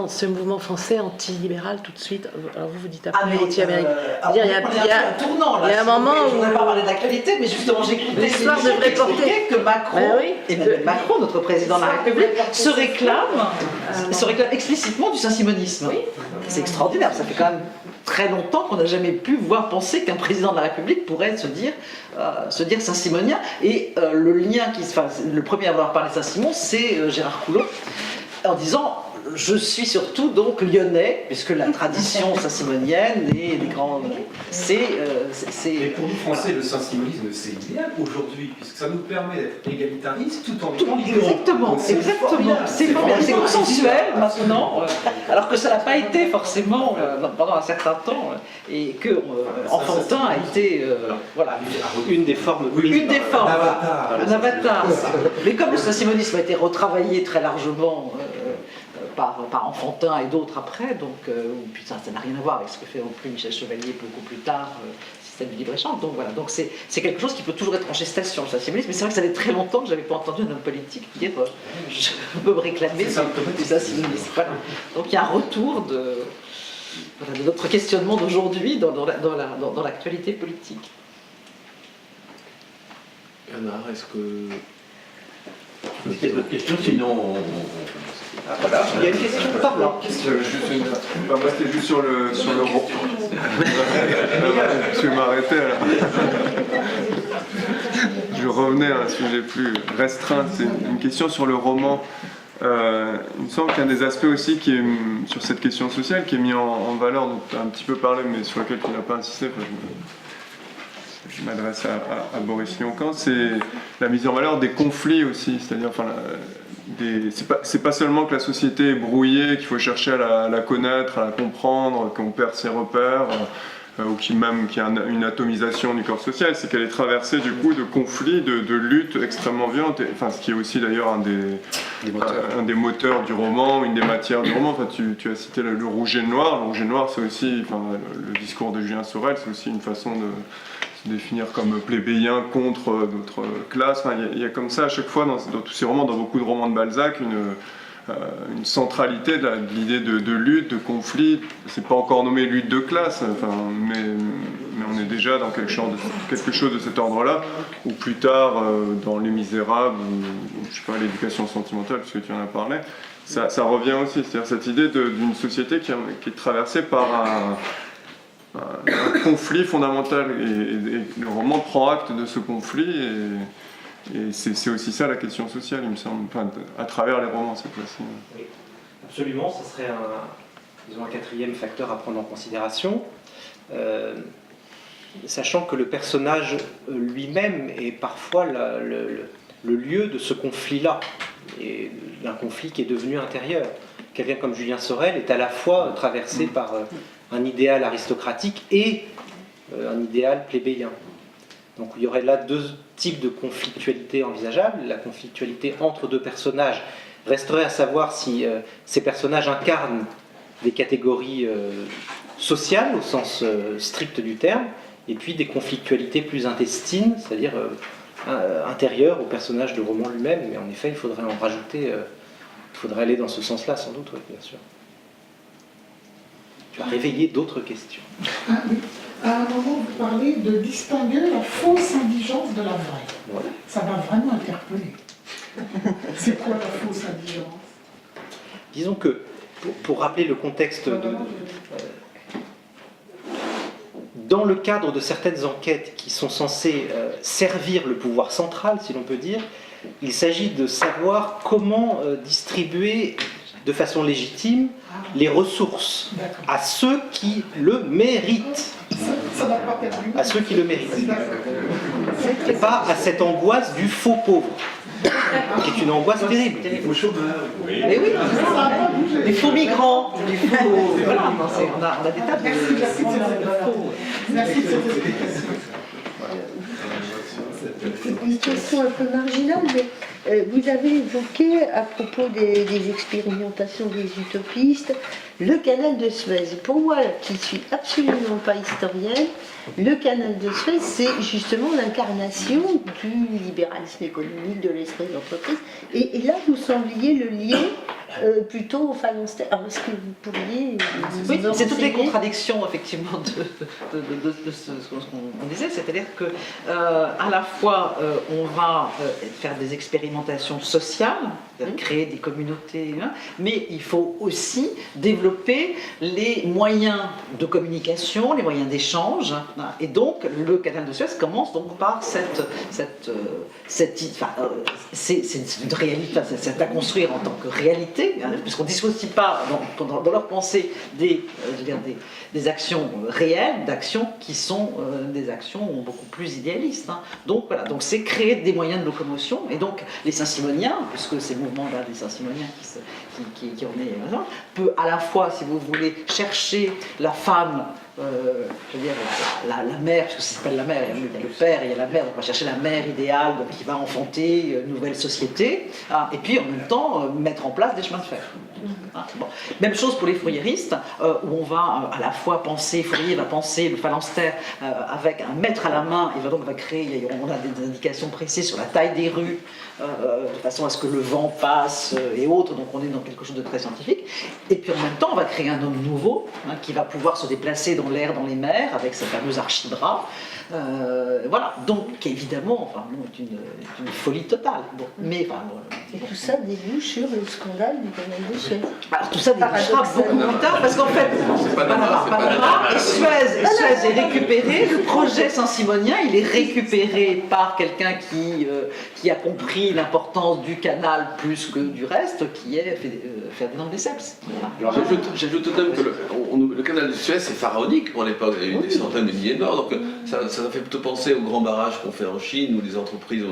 ce mouvement français anti-libéral tout de suite. Alors vous dites après Mais anti-américain. il y a un tournant là. Il y a un moment je ne voudrais pas parler d'actualité, mais justement j'écoutais l'histoire devrait porter que Macron, Emmanuel Macron, notre président de la République, se réclame explicitement du saint-simonisme. C'est extraordinaire, ça fait quand même très longtemps qu'on n'a jamais pu penser qu'un président de la République pourrait se dire saint-simonien. Et le premier à avoir parlé de Saint-Simon, c'est Gérard Collomb, en disant je suis surtout donc lyonnais, puisque la tradition saint-simonienne et les grands... Mais pour nous Français, le saint-simonisme, c'est idéal aujourd'hui, puisque ça nous permet d'être égalitaristes tout en étant libéraux. Exactement. C'est consensuel maintenant, alors que ça n'a pas été forcément pendant un certain temps, et que Enfantin a été Une des formes. un avatar. Mais comme le saint-simonisme a été retravaillé très largement par Enfantin et d'autres après, donc ça n'a rien à voir avec ce que fait non plus Michel Chevalier beaucoup plus tard, système du libre-échange. Donc voilà, donc c'est quelque chose qui peut toujours être en gestation, le saint-simonisme, mais c'est vrai que ça fait très longtemps que je n'avais pas entendu un homme politique dire je peux me réclamer du saint-simonisme. Voilà. Donc il y a un retour de notre questionnement d'aujourd'hui dans l'actualité politique. Bernard, est-ce que... C'est votre question, sinon Voilà, il y a une question par là. Moi c'était juste sur le je vais m'arrêter là. Je revenais à un sujet plus restreint, c'est une question sur le roman. Il me semble qu'un des aspects aussi qui est, sur cette question sociale qui est mis en valeur, dont tu as un petit peu parlé mais sur lequel tu n'as pas insisté, je m'adresse à Boris Lioncan, c'est la mise en valeur des conflits aussi, c'est-à-dire c'est pas seulement que la société est brouillée, qu'il faut chercher à la connaître, à la comprendre, qu'on perd ses repères, ou qu'il y a une atomisation du corps social, c'est qu'elle est traversée du coup de conflits, de luttes extrêmement violentes, ce qui est aussi d'ailleurs un des moteurs du roman, une des matières du roman. Tu as cité le rouge et le noir. Le rouge et le noir, c'est aussi, le discours de Julien Sorel, c'est aussi une façon de se définir comme plébéien contre d'autres classes. Il y a comme ça à chaque fois dans tous ces romans, dans beaucoup de romans de Balzac, une centralité de l'idée de lutte, de conflit. C'est pas encore nommé lutte de classe, mais on est déjà dans quelque chose de cet ordre-là, ou plus tard dans Les Misérables, ou je sais pas, l'éducation sentimentale, puisque tu en as parlé, ça revient aussi, c'est-à-dire cette idée d'une société qui est traversée par un conflit fondamental, et le roman prend acte de ce conflit, et c'est aussi ça la question sociale, il me semble, enfin, à travers les romans cette fois-ci. Oui, absolument, ce serait un quatrième facteur à prendre en considération, sachant que le personnage lui-même est parfois le lieu de ce conflit-là, et d'un conflit qui est devenu intérieur. Quelqu'un comme Julien Sorel est à la fois traversé par un idéal aristocratique et un idéal plébéien. Donc il y aurait là deux types de conflictualité envisageables. La conflictualité entre deux personnages resterait à savoir si ces personnages incarnent des catégories sociales au sens strict du terme, et puis des conflictualités plus intestines, c'est-à-dire intérieures au personnage de roman lui-même. Mais en effet, il faudrait en rajouter, il faudrait aller dans ce sens-là sans doute, oui, bien sûr. Tu as réveillé d'autres questions. Ah, oui. À un moment, vous parlez de distinguer la fausse indigence de la vraie. Voilà. Ça m'a vraiment interpellé. C'est quoi la fausse indigence? Disons que, pour rappeler le contexte, dans le cadre de certaines enquêtes qui sont censées servir le pouvoir central, si l'on peut dire, il s'agit de savoir comment distribuer de façon légitime les ressources à ceux qui le méritent. Ça n'a pas perdu. À ceux qui le méritent. Et pas à cette angoisse du faux pauvre, qui est une angoisse terrible. Mais oui, les faux migrants, les faux... Voilà, on a des tas de... Merci de cette explication. Une question un peu marginale, mais vous avez évoqué à propos des expérimentations des utopistes le canal de Suez. Pour moi, qui ne suis absolument pas historienne, le canal de Suez, c'est justement l'incarnation du libéralisme économique, de l'esprit d'entreprise. Et là, vous sembliez le lier plutôt au phalanstère. Alors, est-ce que vous pourriez... Oui, c'est toutes les contradictions, effectivement, de ce qu'on disait. C'est-à-dire que à la fois, on va faire des expérimentations sociales, créer des communautés, hein, mais il faut aussi développer les moyens de communication, les moyens d'échange. Hein, et donc, le canal de Suez commence donc par c'est une réalité, c'est à construire en tant que réalité, hein, puisqu'on ne dissocie pas dans leur pensée des actions réelles, d'actions qui sont des actions beaucoup plus idéalistes. Hein. Donc voilà, donc c'est créer des moyens de locomotion, et donc les Saint-Simoniens, puisque c'est le mouvement-là des Saint-Simoniens qui en est, peut à la fois, si vous voulez, chercher la femme, je veux dire, la mère, parce que ça s'appelle la mère, il y a le père et il y a la mère, donc on va chercher la mère idéale, donc qui va enfanter une nouvelle société, hein, et puis en même temps mettre en place des chemins de fer. Hein, bon. Même chose pour les fourriéristes, où on va à la fois penser, Fourier va penser le phalanstère avec un maître à la main, et va créer, on a des indications précises sur la taille des rues, de façon à ce que le vent passe et autres, donc on est dans quelque chose de très scientifique. Et puis en même temps, on va créer un homme nouveau, hein, qui va pouvoir se déplacer dans l'air, dans les mers, avec sa fameuse archidra. Voilà, donc évidemment, enfin, bon, est une folie totale. Bon, mais, enfin, bon, et tout ça débouche sur le scandale du canal de Suez. Alors tout ça débouchera beaucoup plus tard, parce qu'en fait, Panama et Suez est récupéré, le projet Saint-Simonien, il est récupéré par quelqu'un qui a compris l'importance du canal plus que du reste, qui est Ferdinand Lesseps. Alors j'ajoute tout de même que le canal de Suez c'est pharaonique pour l'époque, il y a eu des centaines de milliers de morts, donc ça fait plutôt penser aux grands barrages qu'on fait en Chine ou les entreprises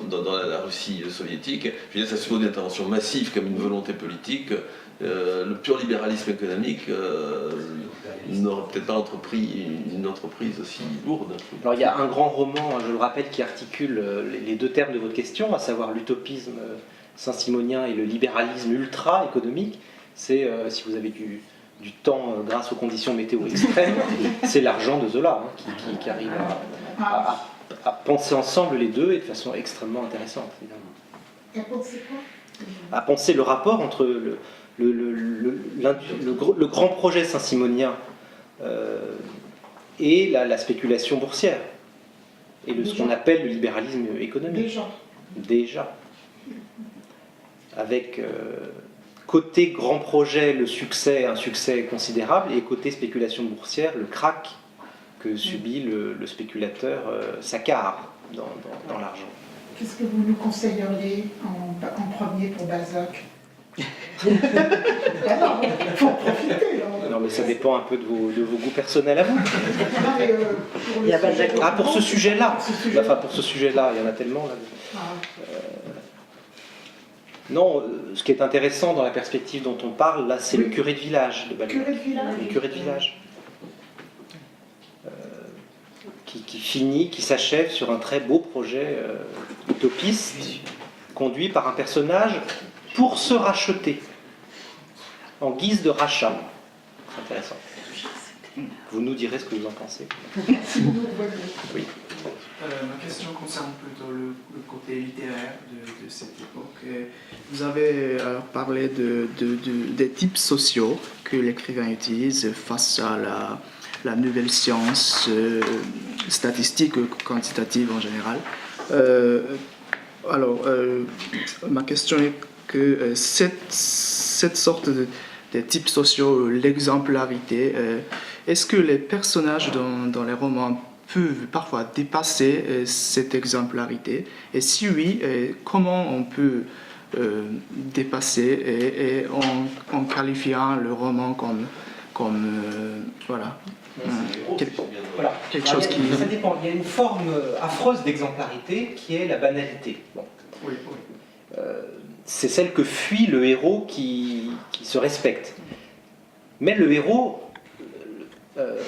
dans la Russie soviétique. Je veux dire, ça suppose une intervention massive comme une volonté politique. Le pur libéralisme économique n'aurait peut-être pas entrepris une entreprise aussi lourde. Alors il y a un grand roman, je le rappelle, qui articule les deux termes de votre question, à savoir l'utopisme saint-simonien et le libéralisme ultra-économique. C'est, si vous avez du temps grâce aux conditions météo extrêmes, c'est l'argent de Zola, hein, qui arrive à penser ensemble les deux et de façon extrêmement intéressante, évidemment. Et à penser quoi? À penser le rapport entre le grand projet saint-simonien et la spéculation boursière, et ce qu'on appelle le libéralisme économique. Déjà. Avec côté grand projet, un succès considérable, et côté spéculation boursière, le krach que subit le spéculateur Saccard dans l'argent. Qu'est-ce que vous nous conseilleriez en premier pour Balzac? Il faut en profiter. Non, mais ça dépend un peu de vos goûts personnels à vous. Il y a Balzac. Ah, pour ce sujet-là. Enfin, pour ce sujet-là, il y en a tellement là. Non, ce qui est intéressant dans la perspective dont on parle, là, c'est le curé de village de Balzac. Le curé de village. Qui s'achève sur un très beau projet utopiste, conduit par un personnage pour se racheter, en guise de rachat. C'est intéressant. Vous nous direz ce que vous en pensez. Oui. Ma question concerne plutôt le côté littéraire de cette époque. Vous avez parlé des types sociaux que l'écrivain utilise face à la nouvelle science statistique, quantitative en général. Ma question est que cette sorte de types sociaux, l'exemplarité, est-ce que les personnages dans les romans peuvent parfois dépasser cette exemplarité? Et si oui, comment on peut dépasser en qualifiant le roman comme voilà, quelque chose qui... Ça dépend. Il y a une forme affreuse d'exemplarité qui est la banalité. Bon. Oui. C'est celle que fuit le héros qui se respecte. Mais le héros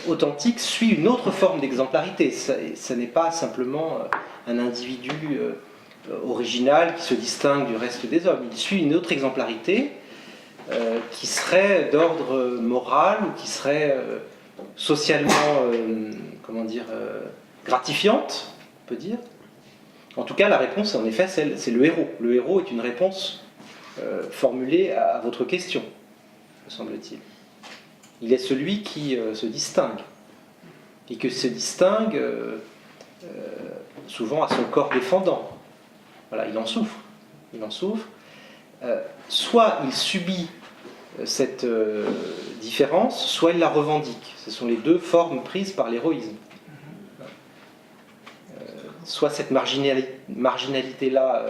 authentique suit une autre forme d'exemplarité. Ce n'est pas simplement un individu original qui se distingue du reste des hommes. Il suit une autre exemplarité qui serait d'ordre moral ou qui serait socialement, gratifiante, on peut dire. En tout cas, la réponse, en effet, c'est le héros. Le héros est une réponse formulée à votre question, me semble-t-il. Il est celui qui se distingue, et que se distingue souvent à son corps défendant. Voilà, il en souffre. Soit il subit cette différence, soit il la revendique. Ce sont les deux formes prises par l'héroïsme. Soit cette marginalité-là,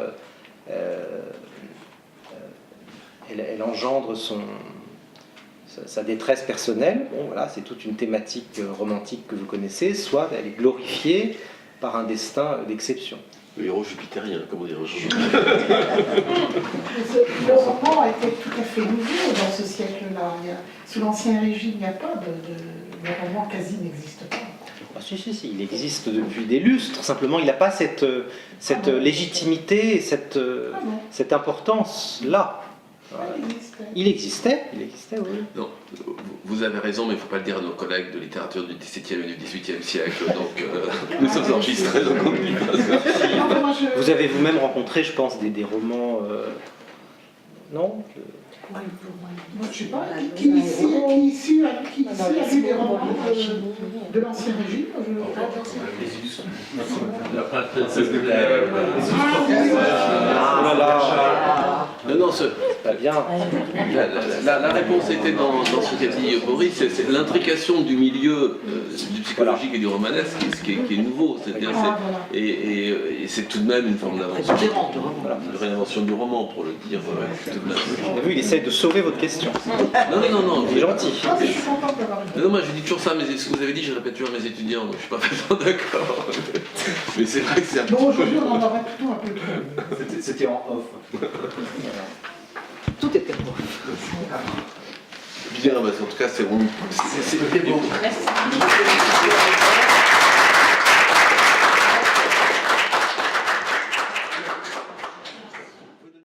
elle engendre sa détresse personnelle. Bon, voilà, c'est toute une thématique romantique que vous connaissez. Soit elle est glorifiée par un destin d'exception. Le héros jupitérien, comment dire. Le roman a été tout à fait nouveau dans ce siècle-là. Sous l'Ancien Régime, il n'y a pas le roman quasi n'existe pas. Ah, si, il existe depuis des lustres. Simplement, il n'a pas cette légitimité et cette importance-là. Voilà. Il existait, oui. Non, vous avez raison, mais il ne faut pas le dire à nos collègues de littérature du XVIIe et du XVIIIe siècle. Donc, nous sommes enregistrés, donc on dit pas ça. Vous avez vous-même rencontré, je pense, des romans... non Moi, je ne sais pas, qui ici a lu des romans de l'Ancien Régime? La princesse de Non, pas bien. La réponse était dans ce qu'a dit Boris, c'est l'intrication du milieu du psychologique et du romanesque qui est nouveau. Et c'est tout de même une forme d'invention. Une réinvention du roman, pour le dire tout de même. Vous avez vu, il essaie de sauver votre question. Non. Il est gentil. Non, moi je dis toujours ça, mais ce que vous avez dit, je répète toujours à mes étudiants, donc je suis pas vraiment d'accord. Mais c'est vrai que c'est un peu... Bon, aujourd'hui, on en aurait plutôt un peu trop. C'était en off. Tout était bon. Bien, en tout cas, c'est bon. C'était beau. Merci.